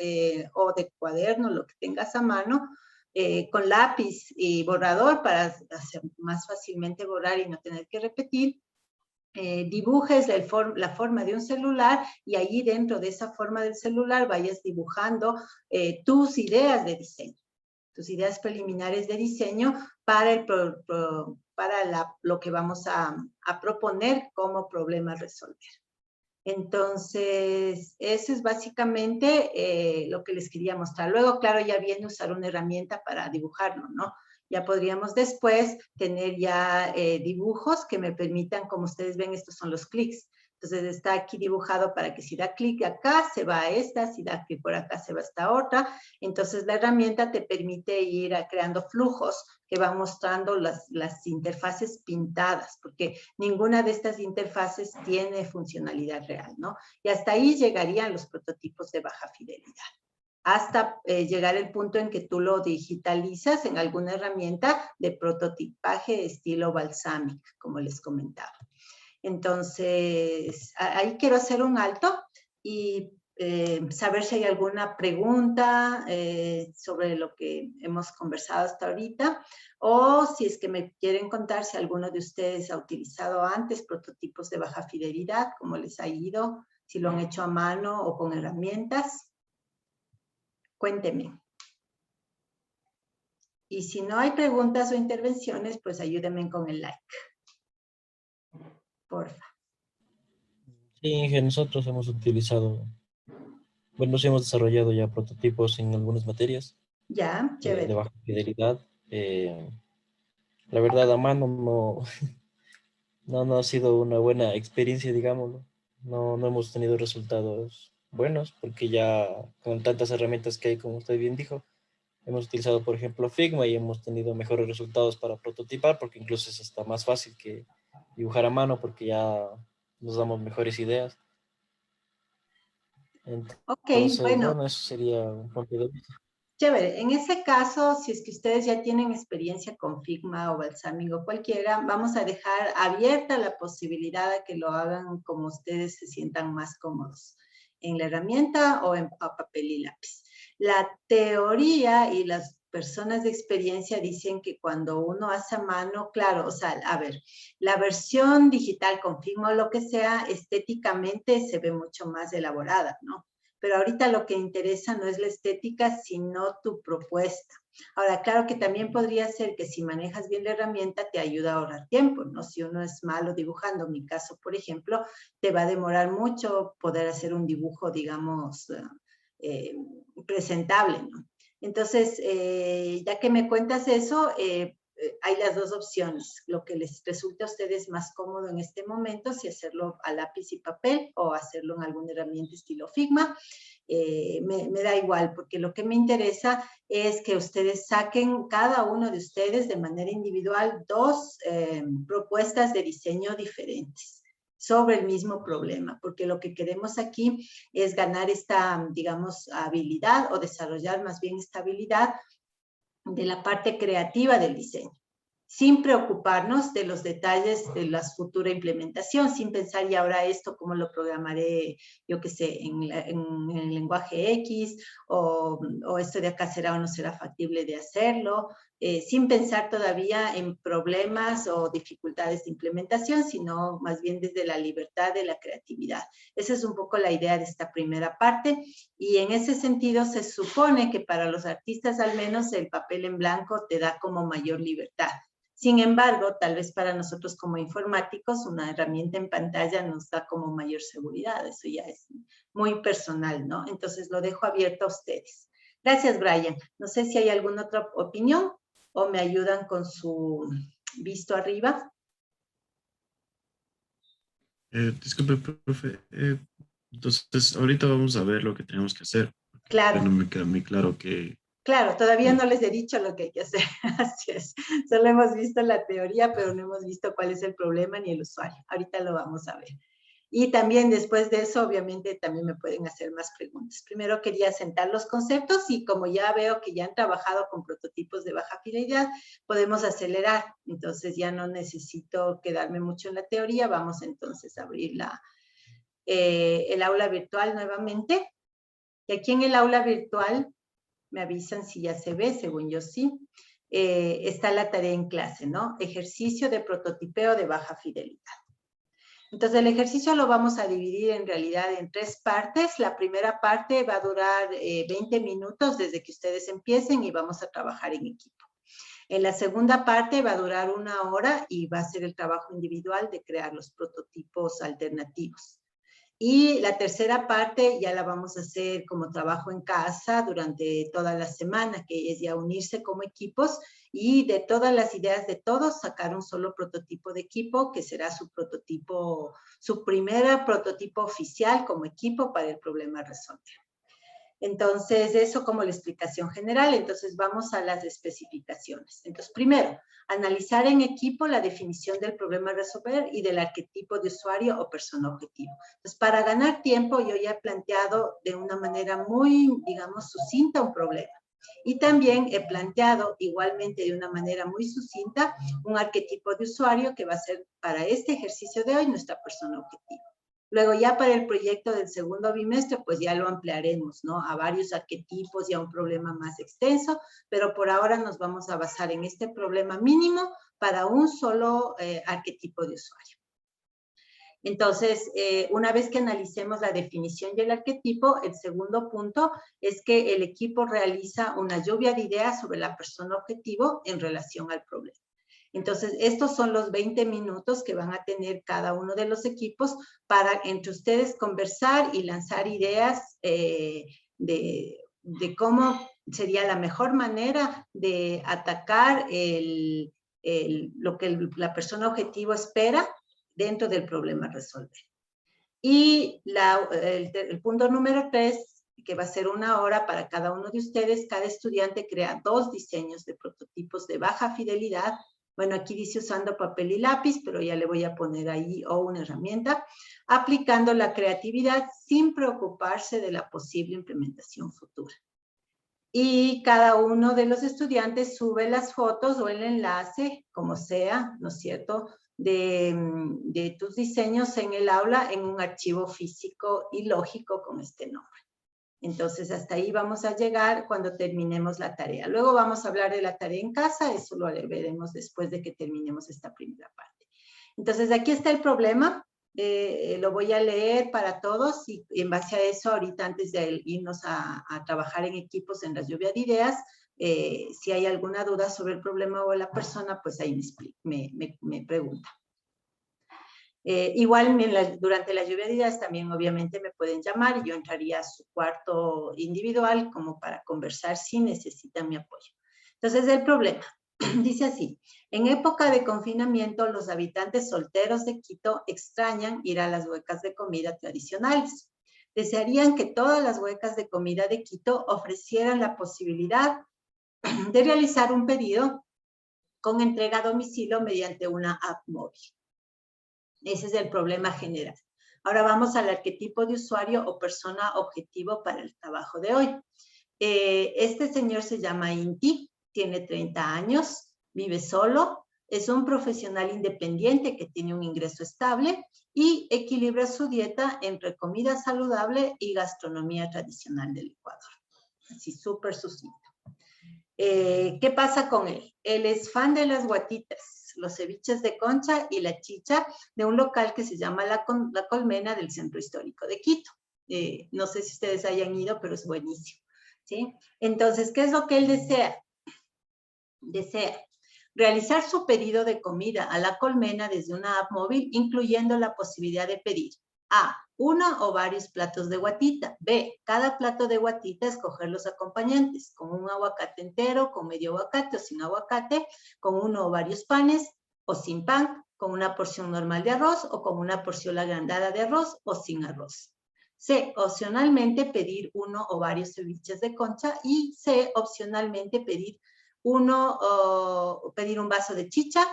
o de cuaderno, lo que tengas a mano, con lápiz y borrador para hacer más fácilmente borrar y no tener que repetir, dibujes la forma de un celular y allí dentro de esa forma del celular vayas dibujando tus ideas de diseño, tus ideas preliminares de diseño para, lo que vamos a proponer como problema a resolver. Entonces, eso es básicamente lo que les quería mostrar. Luego, claro, ya viene usar una herramienta para dibujarlo, ¿no? Ya podríamos después tener ya dibujos que me permitan, como ustedes ven, estos son los clics. Entonces está aquí dibujado para que si da clic acá, se va a esta, si da clic por acá, se va a esta otra. Entonces la herramienta te permite ir creando flujos que van mostrando las interfaces pintadas, porque ninguna de estas interfaces tiene funcionalidad real, ¿no? Y hasta ahí llegarían los prototipos de baja fidelidad, hasta llegar al punto en que tú lo digitalizas en alguna herramienta de prototipaje estilo Balsamiq, como les comentaba. Entonces, ahí quiero hacer un alto y saber si hay alguna pregunta sobre lo que hemos conversado hasta ahorita, o si es que me quieren contar si alguno de ustedes ha utilizado antes prototipos de baja fidelidad, cómo les ha ido, si lo han hecho a mano o con herramientas. Cuéntenme. Y si no hay preguntas o intervenciones, pues ayúdenme con el like. Porfa. Sí, Inge, nosotros hemos utilizado, bueno, sí hemos desarrollado ya prototipos en algunas materias Ya, chévere. de baja fidelidad. La verdad, a mano no ha sido una buena experiencia, digámoslo. No hemos tenido resultados buenos porque ya con tantas herramientas que hay, como usted bien dijo, hemos utilizado, por ejemplo, Figma y hemos tenido mejores resultados para prototipar porque incluso es hasta más fácil que dibujar a mano porque ya nos damos mejores ideas. Ok, Entonces, bueno, bueno, eso sería un punto de vista. chévere. En ese caso, si es que ustedes ya tienen experiencia con Figma o Balsamiq o cualquiera, vamos a dejar abierta la posibilidad de que lo hagan como ustedes se sientan más cómodos, en la herramienta o en papel y lápiz. La teoría y las personas de experiencia dicen que cuando uno hace a mano, claro, o sea, a ver, la versión digital con Figma o lo que sea, estéticamente se ve mucho más elaborada, ¿no? Pero ahorita lo que interesa no es la estética, sino tu propuesta. Ahora, claro que también podría ser que si manejas bien la herramienta te ayuda a ahorrar tiempo, ¿no? Si uno es malo dibujando, en mi caso, por ejemplo, te va a demorar mucho poder hacer un dibujo, digamos, presentable, ¿no? Entonces, ya que me cuentas eso, hay las dos opciones, lo que les resulte a ustedes más cómodo en este momento, si hacerlo a lápiz y papel o hacerlo en alguna herramienta estilo Figma, me da igual, porque lo que me interesa es que ustedes saquen, cada uno de ustedes de manera individual, dos propuestas de diseño diferentes sobre el mismo problema, porque lo que queremos aquí es ganar esta, digamos, habilidad o desarrollar más bien esta habilidad de la parte creativa del diseño, sin preocuparnos de los detalles de la futura implementación, sin pensar, y ahora esto, ¿cómo lo programaré, yo qué sé, en el lenguaje X, o esto de acá será o no será factible de hacerlo, sin pensar todavía en problemas o dificultades de implementación, sino más bien desde la libertad de la creatividad. Esa es un poco la idea de esta primera parte, y en ese sentido se supone que para los artistas al menos el papel en blanco te da como mayor libertad. Sin embargo, tal vez para nosotros como informáticos, una herramienta en pantalla nos da como mayor seguridad. Eso ya es muy personal, ¿no? Entonces lo dejo abierto a ustedes. Gracias, Brian. No sé si hay alguna otra opinión o me ayudan con su visto arriba. Disculpe, profe. Entonces, ahorita vamos a ver lo que tenemos que hacer. Claro. No me queda muy claro que... Claro, todavía no les he dicho lo que hay que hacer, así es. Solo hemos visto la teoría, pero no hemos visto cuál es el problema ni el usuario. Ahorita lo vamos a ver. Y también después de eso, obviamente, también me pueden hacer más preguntas. Primero quería sentar los conceptos y como ya veo que ya han trabajado con prototipos de baja fidelidad, podemos acelerar. Entonces ya no necesito quedarme mucho en la teoría. Vamos entonces a abrir el aula virtual nuevamente. Y aquí en el aula virtual, me avisan si ya se ve, según yo sí, está la tarea en clase, ¿no? Ejercicio de prototipeo de baja fidelidad. Entonces, el ejercicio lo vamos a dividir en realidad en 3 partes. La primera parte va a durar 20 minutos desde que ustedes empiecen y vamos a trabajar en equipo. En la segunda parte va a durar 1 hora y va a ser el trabajo individual de crear los prototipos alternativos. Y la tercera parte ya la vamos a hacer como trabajo en casa durante toda la semana, que es ya unirse como equipos y de todas las ideas de todos sacar un solo prototipo de equipo que será su prototipo, su primer prototipo oficial como equipo para el problema a resolver. Entonces, eso como la explicación general. Entonces, vamos a las especificaciones. Entonces, primero, analizar en equipo la definición del problema a resolver y del arquetipo de usuario o persona objetivo. Entonces, para ganar tiempo, yo ya he planteado de una manera muy, digamos, sucinta un problema. Y también he planteado igualmente de una manera muy sucinta un arquetipo de usuario que va a ser para este ejercicio de hoy nuestra persona objetivo. Luego ya para el proyecto del segundo bimestre, pues ya lo ampliaremos, ¿no? A varios arquetipos y a un problema más extenso, pero por ahora nos vamos a basar en este problema mínimo para un solo arquetipo de usuario. Entonces, una vez que analicemos la definición y el arquetipo, el segundo punto es que el equipo realiza una lluvia de ideas sobre la persona objetivo en relación al problema. Entonces, estos son los 20 minutos que van a tener cada uno de los equipos para entre ustedes conversar y lanzar ideas de cómo sería la mejor manera de atacar lo que la persona objetivo espera dentro del problema a resolver. Y el punto número 3, que va a ser 1 hora para cada uno de ustedes, cada estudiante crea 2 diseños de prototipos de baja fidelidad. Bueno, aquí dice usando papel y lápiz, pero ya le voy a poner ahí o una herramienta, aplicando la creatividad sin preocuparse de la posible implementación futura. Y cada uno de los estudiantes sube las fotos o el enlace, como sea, ¿no es cierto?, de tus diseños en el aula en un archivo físico y lógico con este nombre. Entonces, hasta ahí vamos a llegar cuando terminemos la tarea. Luego vamos a hablar de la tarea en casa, eso lo veremos después de que terminemos esta primera parte. Entonces, aquí está el problema, lo voy a leer para todos y en base a eso, ahorita antes de irnos a trabajar en equipos en la lluvia de ideas, si hay alguna duda sobre el problema o la persona, pues ahí me pregunta. Igual durante la lluvia de ideas también obviamente me pueden llamar y yo entraría a su cuarto individual como para conversar si necesitan mi apoyo. Entonces, el problema dice así: en época de confinamiento, los habitantes solteros de Quito extrañan ir a las huecas de comida tradicionales. Desearían que todas las huecas de comida de Quito ofrecieran la posibilidad de realizar un pedido con entrega a domicilio mediante una app móvil. Ese es el problema general. Ahora vamos al arquetipo de usuario o persona objetivo para el trabajo de hoy. Este señor se llama Inti, tiene 30 años, vive solo, es un profesional independiente que tiene un ingreso estable y equilibra su dieta entre comida saludable y gastronomía tradicional del Ecuador. Así súper sucinto. ¿Qué pasa con él? Él es fan de las guatitas, los ceviches de concha y la chicha de un local que se llama La Colmena del Centro Histórico de Quito. No sé si ustedes hayan ido, pero es buenísimo, ¿sí? Entonces, ¿qué es lo que él desea? Desea realizar su pedido de comida a La Colmena desde una app móvil, incluyendo la posibilidad de pedir A, 1 o varios platos de guatita. B, cada plato de guatita escoger los acompañantes, con un aguacate entero, con medio aguacate o sin aguacate, con 1 o varios panes o sin pan, con una porción normal de arroz o con una porción agrandada de arroz o sin arroz. C, opcionalmente pedir 1 o varios ceviches de concha y C, opcionalmente pedir un vaso de chicha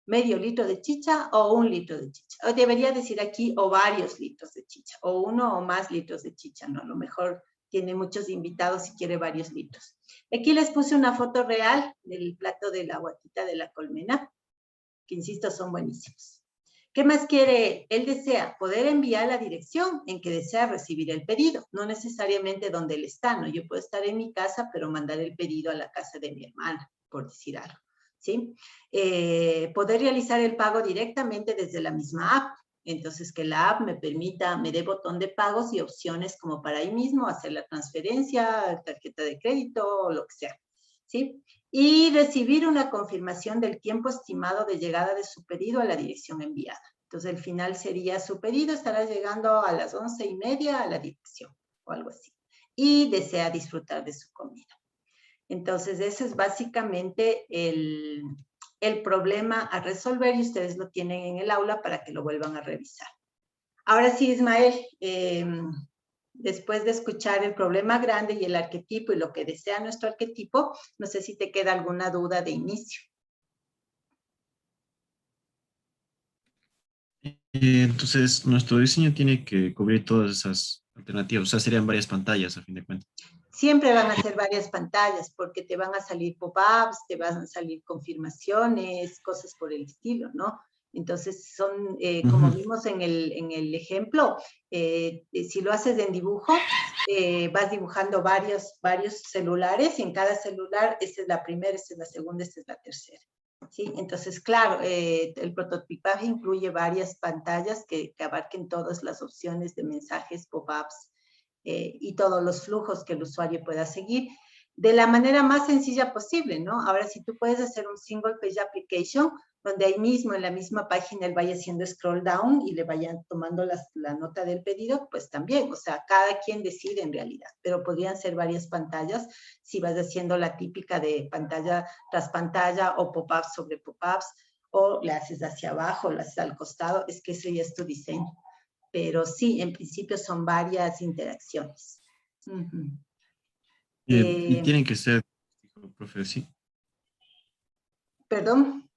medio litro de chicha o 1 litro de chicha. O debería decir aquí o varios litros de chicha, o 1 o más litros de chicha, ¿no? A lo mejor tiene muchos invitados y quiere varios litros. Aquí les puse una foto real del plato de la guatita de la colmena, que insisto, son buenísimos. ¿Qué más quiere? Él desea poder enviar la dirección en que desea recibir el pedido, no necesariamente donde él está, ¿no? Yo puedo estar en mi casa, pero mandar el pedido a la casa de mi hermana, por decir algo, ¿sí? Poder realizar el pago directamente desde la misma app. Entonces, que la app me permita, me dé botón de pagos y opciones como para ahí mismo hacer la transferencia, tarjeta de crédito o lo que sea, ¿sí? Y recibir una confirmación del tiempo estimado de llegada de su pedido a la dirección enviada. Entonces, el final sería, su pedido estará llegando a las 11:30 a la dirección, o algo así. Y desea disfrutar de su comida. Entonces, ese es básicamente el problema a resolver y ustedes lo tienen en el aula para que lo vuelvan a revisar. Ahora sí, Ismael, después de escuchar el problema grande y el arquetipo y lo que desea nuestro arquetipo, no sé si te queda alguna duda de inicio. Entonces, nuestro diseño tiene que cubrir todas esas alternativas, o sea, serían varias pantallas a fin de cuentas. Siempre van a ser varias pantallas porque te van a salir pop-ups, te van a salir confirmaciones, cosas por el estilo, ¿no? Entonces son, como vimos en el ejemplo, si lo haces en dibujo, vas dibujando varios celulares y en cada celular, esta es la primera, esta es la segunda, esta es la tercera. ¿Sí? Entonces, claro, el prototipaje incluye varias pantallas que abarquen todas las opciones de mensajes, pop-ups, y todos los flujos que el usuario pueda seguir de la manera más sencilla posible, ¿no? Ahora, si tú puedes hacer un single page application, donde ahí mismo, en la misma página, él vaya haciendo scroll down y le vayan tomando la nota del pedido, pues también, o sea, cada quien decide en realidad, pero podrían ser varias pantallas si vas haciendo la típica de pantalla tras pantalla o pop-ups sobre pop-ups, o le haces hacia abajo, le haces al costado, es que eso ya es tu diseño. Pero sí, en principio son varias interacciones. Y tienen que ser, profe, sí. ¿Perdón?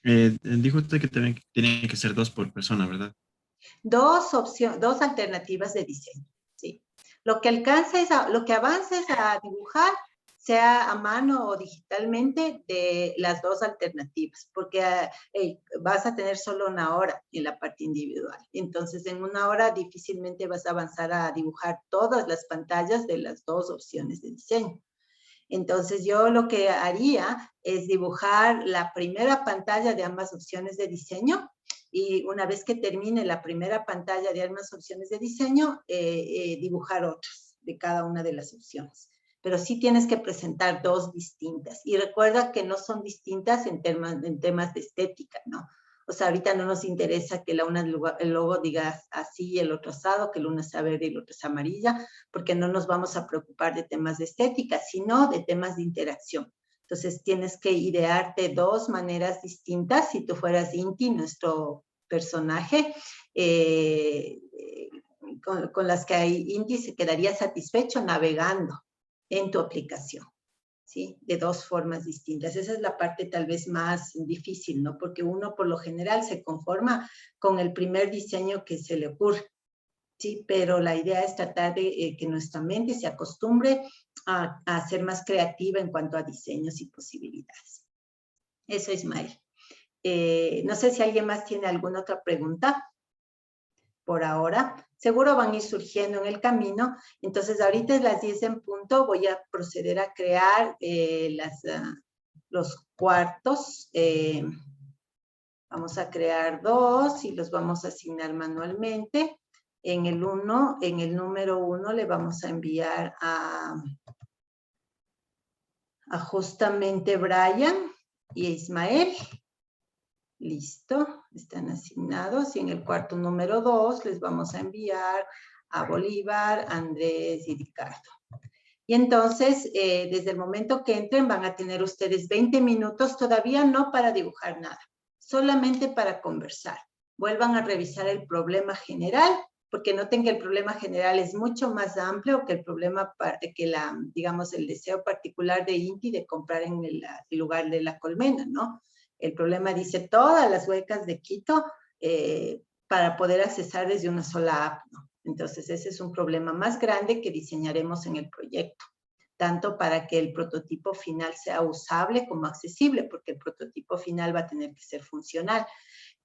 Dijo usted que también tienen que ser 2 por persona, ¿verdad? Dos alternativas de diseño, ¿sí? Lo que avances a dibujar, sea a mano o digitalmente, de las 2 alternativas, porque vas a tener solo 1 hora en la parte individual. Entonces, en 1 hora difícilmente vas a avanzar a dibujar todas las pantallas de las 2 opciones de diseño. Entonces, yo lo que haría es dibujar la primera pantalla de ambas opciones de diseño y una vez que termine la primera pantalla de ambas opciones de diseño, dibujar otras de cada una de las opciones. Pero sí tienes que presentar 2 distintas. Y recuerda que no son distintas en temas de estética, ¿no? O sea, ahorita no nos interesa que el logo diga así y el otro asado, que el uno sea verde y el otro es amarilla, porque no nos vamos a preocupar de temas de estética, sino de temas de interacción. Entonces, tienes que idearte 2 maneras distintas. Si tú fueras Inti, nuestro personaje, con las que Inti se quedaría satisfecho navegando en tu aplicación, ¿sí? De 2 formas distintas. Esa es la parte tal vez más difícil, ¿no? Porque uno por lo general se conforma con el primer diseño que se le ocurre, ¿sí? Pero la idea es tratar de que nuestra mente se acostumbre a ser más creativa en cuanto a diseños y posibilidades. Eso, Ismael. No sé si alguien más tiene alguna otra pregunta por ahora. Seguro van a ir surgiendo en el camino. Entonces, ahorita es las 10 en punto. Voy a proceder a crear los cuartos. Vamos a crear 2 y los vamos a asignar manualmente. En el número 1 le vamos a enviar a justamente Brian y a Ismael. Listo, están asignados. Y en el cuarto número 2 les vamos a enviar a Bolívar, Andrés y Ricardo. Y entonces, desde el momento que entren, van a tener ustedes 20 minutos, todavía no para dibujar nada, solamente para conversar. Vuelvan a revisar el problema general, porque noten que el problema general es mucho más amplio que el problema, digamos, el deseo particular de Inti de comprar en el lugar de la colmena, ¿no? El problema dice todas las huecas de Quito para poder accesar desde una sola app, ¿no? Entonces, ese es un problema más grande que diseñaremos en el proyecto, tanto para que el prototipo final sea usable como accesible, porque el prototipo final va a tener que ser funcional.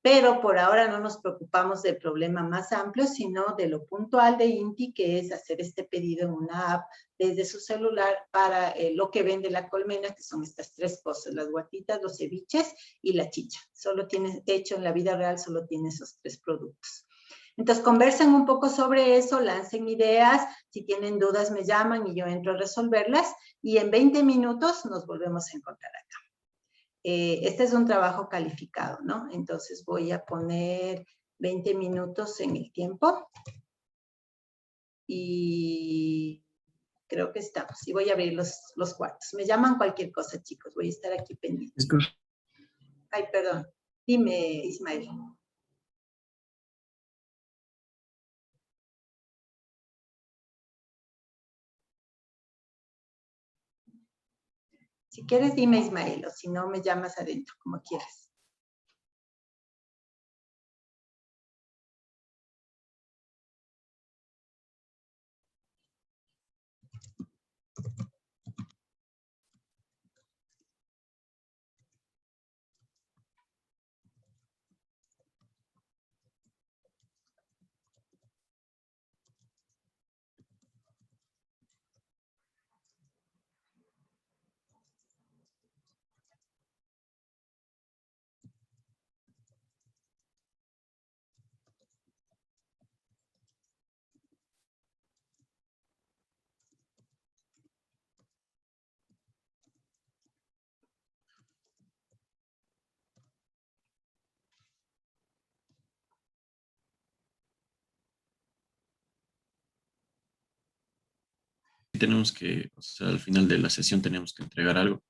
Pero por ahora no nos preocupamos del problema más amplio, sino de lo puntual de Inti, que es hacer este pedido en una app desde su celular para lo que vende la colmena, que son estas tres cosas, las guatitas, los ceviches y la chicha. Solo tiene, de hecho, en la vida real solo tiene esos tres productos. Entonces, conversen un poco sobre eso, lancen ideas, si tienen dudas me llaman y yo entro a resolverlas, y en 20 minutos nos volvemos a encontrar acá. Este es un trabajo calificado, ¿no? Entonces voy a poner 20 minutos en el tiempo, y creo que estamos, y voy a abrir los cuartos. Me llaman cualquier cosa, chicos, voy a estar aquí pendiente. Disculpe. Ay, perdón, dime, Ismael. Si quieres, dime, Ismael, o si no, me llamas adentro, como quieras. Tenemos que, o sea, al final de la sesión tenemos que entregar algo.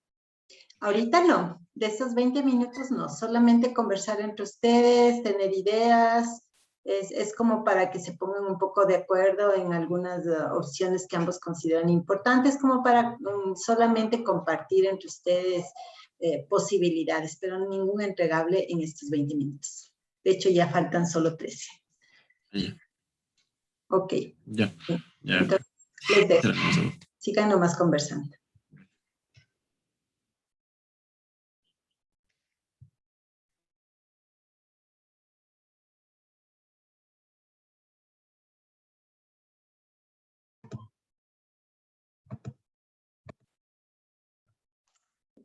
Ahorita no, de esos 20 minutos no, solamente conversar entre ustedes, tener ideas, es como para que se pongan un poco de acuerdo en algunas opciones que ambos consideran importantes, como para solamente compartir entre ustedes posibilidades, pero ningún entregable en estos 20 minutos. De hecho, ya faltan solo 13. Ya, Ok. ya. Entonces, les dejo. Será. Sigan nomás conversando.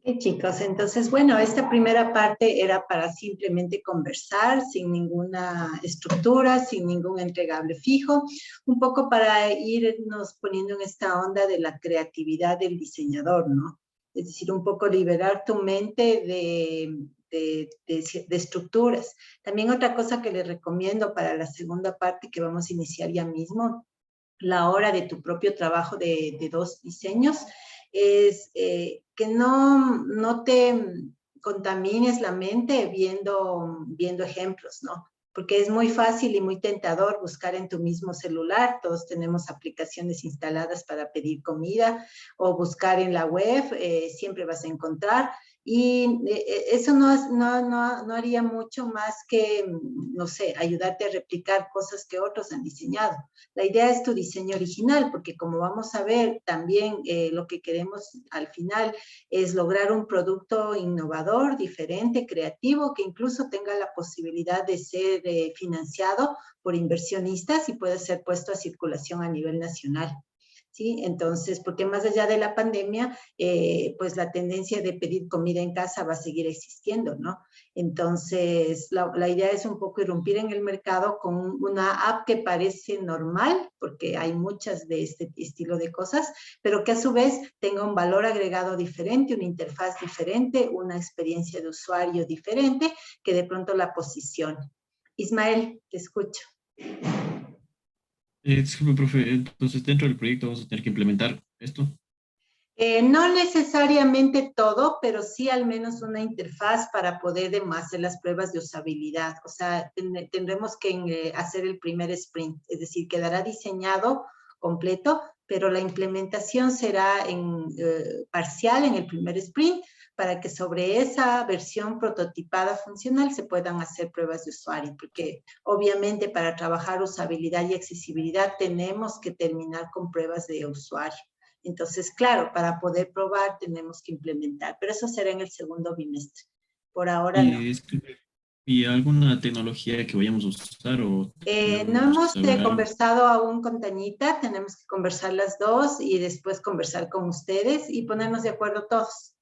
Ok, chicos, entonces, bueno, esta primera parte era para simplemente conversar, sin ninguna estructura, sin ningún entregable fijo, un poco para irnos poniendo en esta onda de la creatividad del diseñador, ¿no? Es decir, un poco liberar tu mente de estructuras. También otra cosa que les recomiendo para la segunda parte que vamos a iniciar ya mismo, la hora de tu propio trabajo de 2 diseños, es que no te contamines la mente viendo ejemplos, ¿no? Porque es muy fácil y muy tentador buscar en tu mismo celular, todos tenemos aplicaciones instaladas para pedir comida, o buscar en la web, siempre vas a encontrar, y eso no haría mucho más que, no sé, ayudarte a replicar cosas que otros han diseñado. La idea es tu diseño original, porque como vamos a ver, también lo que queremos al final es lograr un producto innovador, diferente, creativo, que incluso tenga la posibilidad de ser financiado por inversionistas y pueda ser puesto a circulación a nivel nacional. ¿Sí? Entonces, porque más allá de la pandemia, pues la tendencia de pedir comida en casa va a seguir existiendo, ¿no? Entonces, la idea es un poco irrumpir en el mercado con una app que parece normal, porque hay muchas de este estilo de cosas, pero que a su vez tenga un valor agregado diferente, una interfaz diferente, una experiencia de usuario diferente, que de pronto la posicione. Ismael, te escucho. Disculpe, profe, entonces dentro del proyecto vamos a tener que implementar esto. No necesariamente todo, pero sí al menos una interfaz para poder hacer las pruebas de usabilidad. O sea, tendremos que hacer el primer sprint, es decir, quedará diseñado completo, pero la implementación será parcial en el primer sprint, para que sobre esa versión prototipada funcional se puedan hacer pruebas de usuario, porque obviamente para trabajar usabilidad y accesibilidad tenemos que terminar con pruebas de usuario. Entonces, claro, para poder probar tenemos que implementar, pero eso será en el segundo bimestre. Por ahora no. Disculpe, ¿y alguna tecnología que vayamos a usar o No tenemos que hemos saber algo? conversado aún con Tañita, tenemos que conversar las dos y después conversar con ustedes y ponernos de acuerdo todos.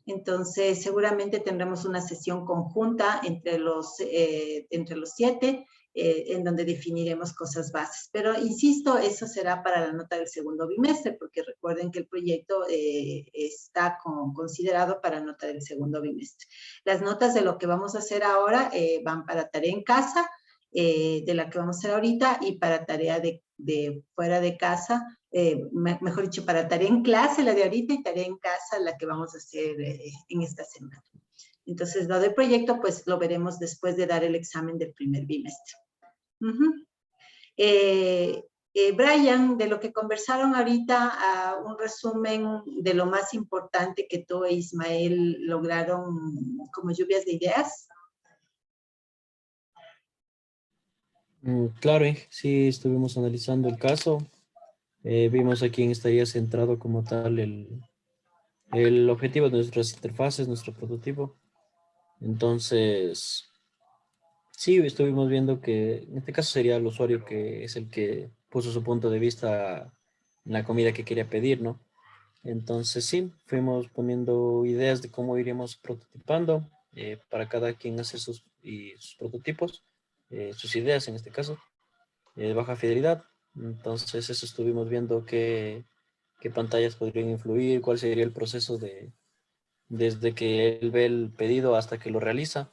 Entonces, seguramente tendremos una sesión conjunta entre los 7, en donde definiremos cosas bases. Pero, insisto, eso será para la nota del segundo bimestre, porque recuerden que el proyecto está considerado para nota del segundo bimestre. Las notas de lo que vamos a hacer ahora van para tarea en casa, de la que vamos a hacer ahorita, y para tarea de fuera de casa, mejor dicho, para tarea en clase, la de ahorita, y tarea en casa, la que vamos a hacer en esta semana. Entonces, lo del proyecto, pues, lo veremos después de dar el examen del primer bimestre. Brian, de lo que conversaron ahorita, un resumen de lo más importante que tú e Ismael lograron como lluvias de ideas. Claro, sí, estuvimos analizando el caso. Vimos a quién estaría centrado como tal el objetivo de nuestras interfaces, nuestro prototipo. Entonces, sí, estuvimos viendo que en este caso sería el usuario que es el que puso su punto de vista en la comida que quería pedir, ¿no? Entonces, sí, fuimos poniendo ideas de cómo iríamos prototipando para cada quien hacer sus prototipos, sus ideas en este caso, de baja fidelidad. Entonces, eso estuvimos viendo qué pantallas podrían influir, cuál sería el proceso desde que él ve el pedido hasta que lo realiza,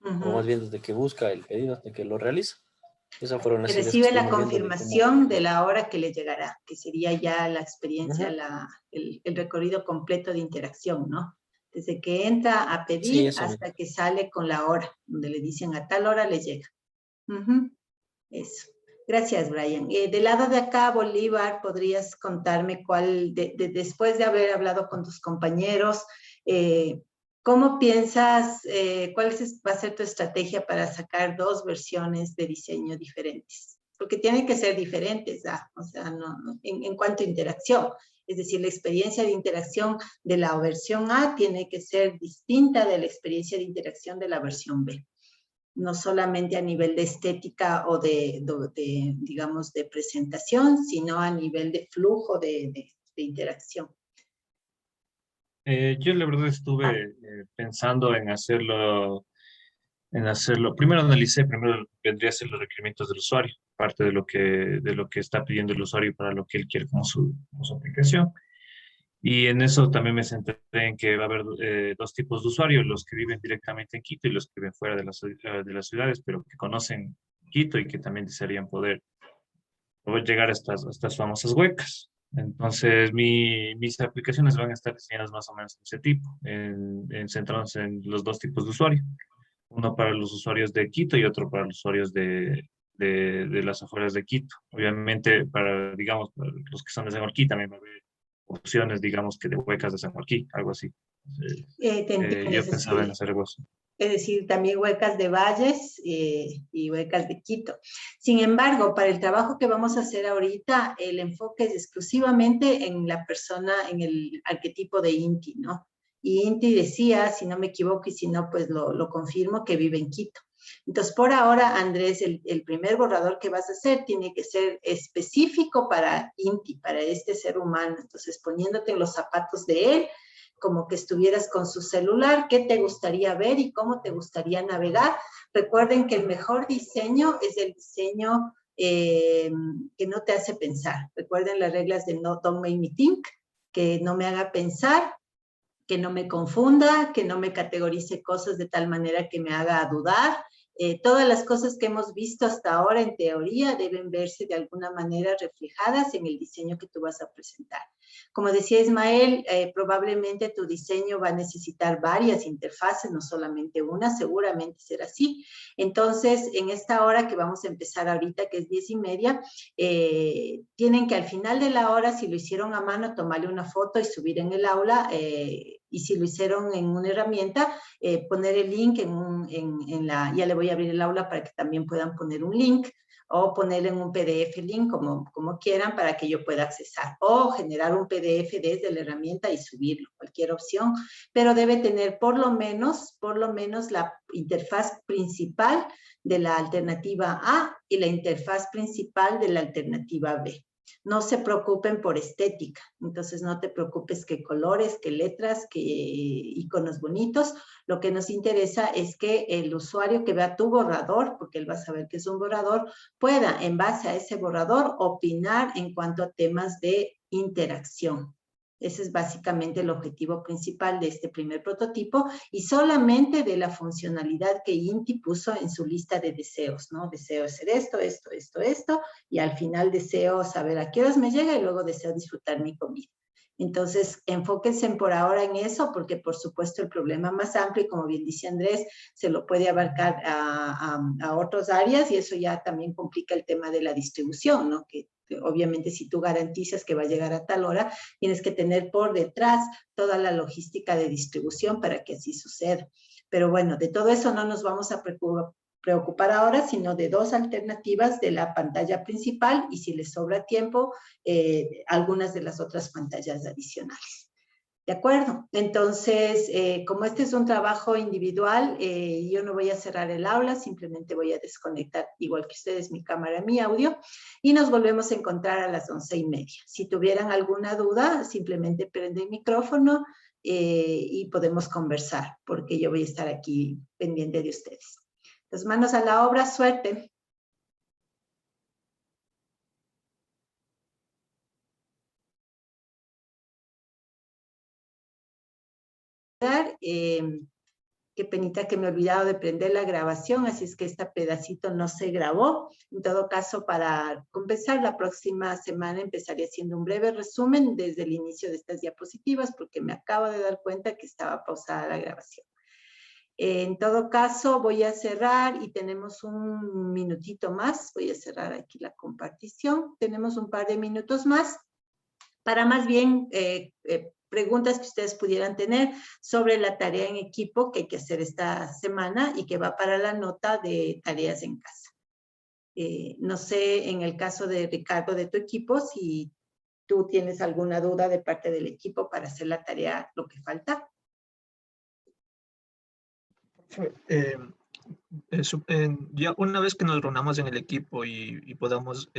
o más bien desde que busca el pedido hasta que lo realiza. Esas fueron las Que ideas que recibe la estuvimos viendo de cómo... confirmación de la hora que le llegará, que sería ya la experiencia, el recorrido completo de interacción, ¿no? Desde que entra a pedir Sí, eso hasta mismo. que sale con la hora, donde le dicen a tal hora le llega. Eso. Gracias, Brian. Del lado de acá, Bolívar, ¿podrías contarme cuál, después de haber hablado con tus compañeros, cómo piensas, cuál va a ser tu estrategia para sacar 2 versiones de diseño diferentes? Porque tienen que ser diferentes, o sea, en cuanto a interacción. Es decir, la experiencia de interacción de la versión A tiene que ser distinta de la experiencia de interacción de la versión B. No solamente a nivel de estética o digamos, de presentación, sino a nivel de flujo de interacción. Yo la verdad estuve pensando en hacerlo, primero analicé, primero vendría a ser los requerimientos del usuario, parte de lo que está pidiendo el usuario para lo que él quiere como su aplicación. Y en eso también me centré en que va a haber 2 tipos de usuarios, los que viven directamente en Quito y los que viven fuera de las ciudades, pero que conocen Quito y que también desearían poder llegar a estas famosas huecas. Entonces, mis aplicaciones van a estar diseñadas más o menos de ese tipo, centrados en los 2 tipos de usuarios. Uno para los usuarios de Quito y otro para los usuarios de las afueras de Quito. Obviamente, digamos, para los que son de San Joaquín también va a haber opciones, digamos, que de huecas de San Joaquín, algo así. Te entiendo, Yo pensaba en hacer algo así. es decir, también huecas de Valles y huecas de Quito. Sin embargo, para el trabajo que vamos a hacer ahorita, el enfoque es exclusivamente en la persona, en el arquetipo de Inti, ¿no? Y Inti decía, si no me equivoco y si no, pues lo confirmo, que vive en Quito. Entonces, por ahora, Andrés, el primer borrador que vas a hacer tiene que ser específico para Inti, para este ser humano. Entonces, poniéndote en los zapatos de él, como que estuvieras con su celular, qué te gustaría ver y cómo te gustaría navegar. Recuerden que el mejor diseño es el diseño que no te hace pensar. Recuerden las reglas de Don't Make Me Think, que no me haga pensar, que no me confunda, que no me categorice cosas de tal manera que me haga dudar. Todas las cosas que hemos visto hasta ahora en teoría deben verse de alguna manera reflejadas en el diseño que tú vas a presentar. Como decía Ismael, probablemente tu diseño va a necesitar varias interfaces, no solamente una, seguramente será así. Entonces, en esta hora que vamos a empezar ahorita, que es 10:30, tienen que al final de la hora, si lo hicieron a mano, tomarle una foto y subir en el aula Y si lo hicieron en una herramienta, poner el link ya le voy a abrir el aula para que también puedan poner un link, o ponerlo en un PDF link, como quieran, para que yo pueda accesar, o generar un PDF desde la herramienta y subirlo, cualquier opción, pero debe tener por lo menos la interfaz principal de la alternativa A y la interfaz principal de la alternativa B. No se preocupen por estética, entonces no te preocupes qué colores, qué letras, qué iconos bonitos. Lo que nos interesa es que el usuario que vea tu borrador, porque él va a saber que es un borrador, pueda, en base a ese borrador, opinar en cuanto a temas de interacción. Ese es básicamente el objetivo principal de este primer prototipo y solamente de la funcionalidad que INTI puso en su lista de deseos, ¿no? Deseo hacer esto, y al final deseo saber a qué horas me llega y luego deseo disfrutar mi comida. Entonces, enfóquense por ahora en eso, porque por supuesto el problema más amplio, y como bien dice Andrés, se lo puede abarcar a otras áreas y eso ya también complica el tema de la distribución, ¿no? Que obviamente si tú garantizas que va a llegar a tal hora, tienes que tener por detrás toda la logística de distribución para que así suceda. Pero bueno, de todo eso no nos vamos a preocupar ahora, sino de dos alternativas de la pantalla principal y si les sobra tiempo, algunas de las otras pantallas adicionales. ¿De acuerdo? Entonces, como este es un trabajo individual, yo no voy a cerrar el aula, simplemente voy a desconectar, igual que ustedes, mi cámara, mi audio, y nos volvemos a encontrar a las 11:30. Si tuvieran alguna duda, simplemente prende el micrófono y podemos conversar, porque yo voy a estar aquí pendiente de ustedes. Las manos a la obra, suerte. Qué penita que me he olvidado de prender la grabación, así es que este pedacito no se grabó. En todo caso, para compensar, la próxima semana empezaré haciendo un breve resumen desde el inicio de estas diapositivas, porque me acabo de dar cuenta que estaba pausada la grabación. En todo caso, voy a cerrar y tenemos un minutito más. Voy a cerrar aquí la compartición. Tenemos un par de minutos más para más bien preguntas que ustedes pudieran tener sobre la tarea en equipo que hay que hacer esta semana y que va para la nota de tareas en casa. No sé, en el caso de Ricardo, de tu equipo, si tú tienes alguna duda de parte del equipo para hacer la tarea, lo que falta. Ya una vez que nos reunamos en el equipo y podamos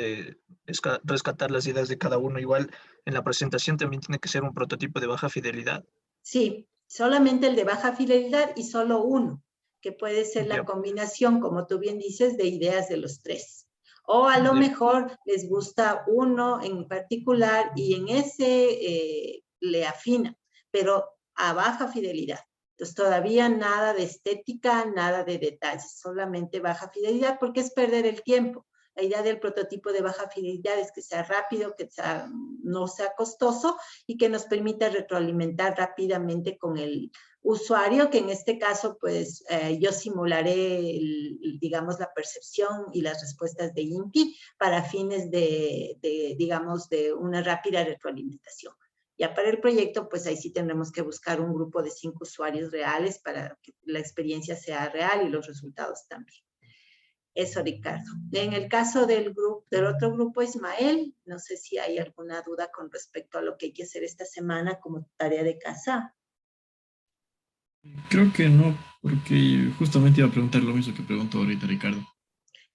rescatar las ideas de cada uno, igual en la presentación también tiene que ser un prototipo de baja fidelidad. Sí, solamente el de baja fidelidad y solo uno, que puede ser la combinación, como tú bien dices, de ideas de los tres. O a lo mejor les gusta uno en particular y en ese le afina, pero a baja fidelidad. Entonces todavía nada de estética, nada de detalles, solamente baja fidelidad porque es perder el tiempo. La idea del prototipo de baja fidelidad es que sea rápido, que no sea costoso y que nos permita retroalimentar rápidamente con el usuario, que en este caso, pues, yo simularé, digamos, la percepción y las respuestas de INTI para fines digamos, de una rápida retroalimentación. Ya para el proyecto, pues ahí sí tendremos que buscar un grupo de 5 usuarios reales para que la experiencia sea real y los resultados también. Eso, Ricardo. En el caso del otro grupo, Ismael, no sé si hay alguna duda con respecto a lo que hay que hacer esta semana como tarea de casa. Creo que no, porque justamente iba a preguntar lo mismo que preguntó ahorita Ricardo.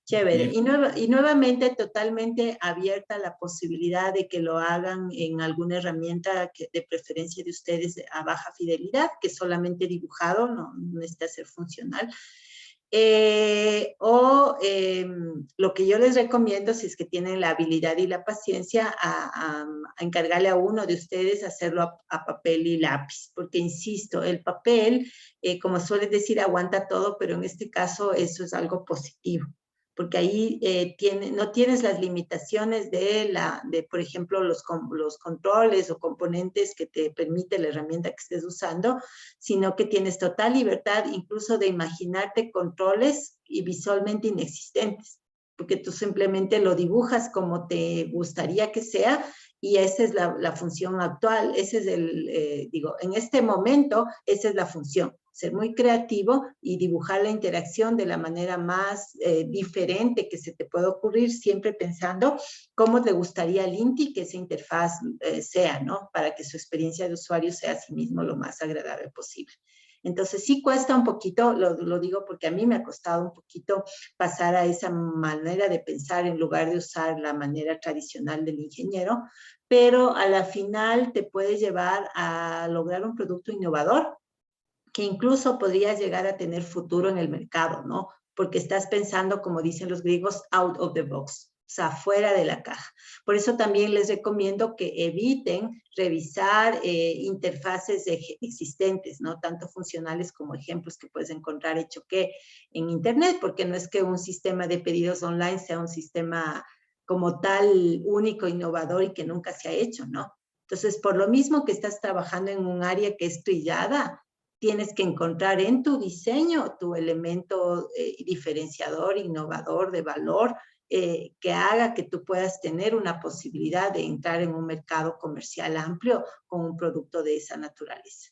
Chévere. Y nuevamente totalmente abierta la posibilidad de que lo hagan en alguna herramienta de preferencia de ustedes a baja fidelidad, que solamente dibujado, no necesita ser funcional. Lo que yo les recomiendo, si es que tienen la habilidad y la paciencia, a encargarle a uno de ustedes hacerlo a papel y lápiz, porque insisto, el papel, como suelen decir, aguanta todo, pero en este caso eso es algo positivo, porque ahí no tienes las limitaciones de por ejemplo, los controles o componentes que te permite la herramienta que estés usando, sino que tienes total libertad incluso de imaginarte controles y visualmente inexistentes. porque tú simplemente lo dibujas como te gustaría que sea, y esa es la función actual, ese es en este momento, esa es la función, ser muy creativo y dibujar la interacción de la manera más diferente que se te pueda ocurrir, siempre pensando cómo te gustaría al INTI que esa interfaz sea, ¿no? Para que su experiencia de usuario sea a sí mismo lo más agradable posible. Entonces sí cuesta un poquito, lo digo porque a mí me ha costado un poquito pasar a esa manera de pensar en lugar de usar la manera tradicional del ingeniero, pero a la final te puede llevar a lograr un producto innovador que incluso podría llegar a tener futuro en el mercado, ¿no? Porque estás pensando, como dicen los griegos, out of the box, o sea, fuera de la caja. Por eso también les recomiendo que eviten revisar interfaces existentes, ¿no? Tanto funcionales como ejemplos que puedes encontrar hecho que en Internet, porque no es que un sistema de pedidos online sea un sistema como tal único, innovador y que nunca se ha hecho, ¿no? Entonces, por lo mismo que estás trabajando en un área que es trillada, tienes que encontrar en tu diseño tu elemento diferenciador, innovador, de valor, que haga que tú puedas tener una posibilidad de entrar en un mercado comercial amplio con un producto de esa naturaleza.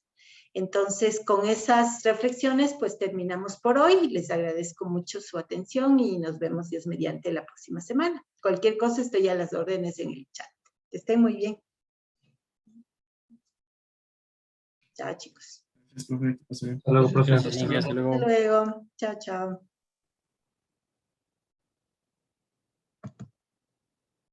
Entonces, con esas reflexiones, pues terminamos por hoy. Les agradezco mucho su atención y nos vemos, Dios mediante, la próxima semana. Cualquier cosa, estoy a las órdenes en el chat. Que estén muy bien. Chao, chicos. Gracias, profe. Que pase bien. Hasta luego, profe. Hasta luego. Hasta luego. Chao, chao.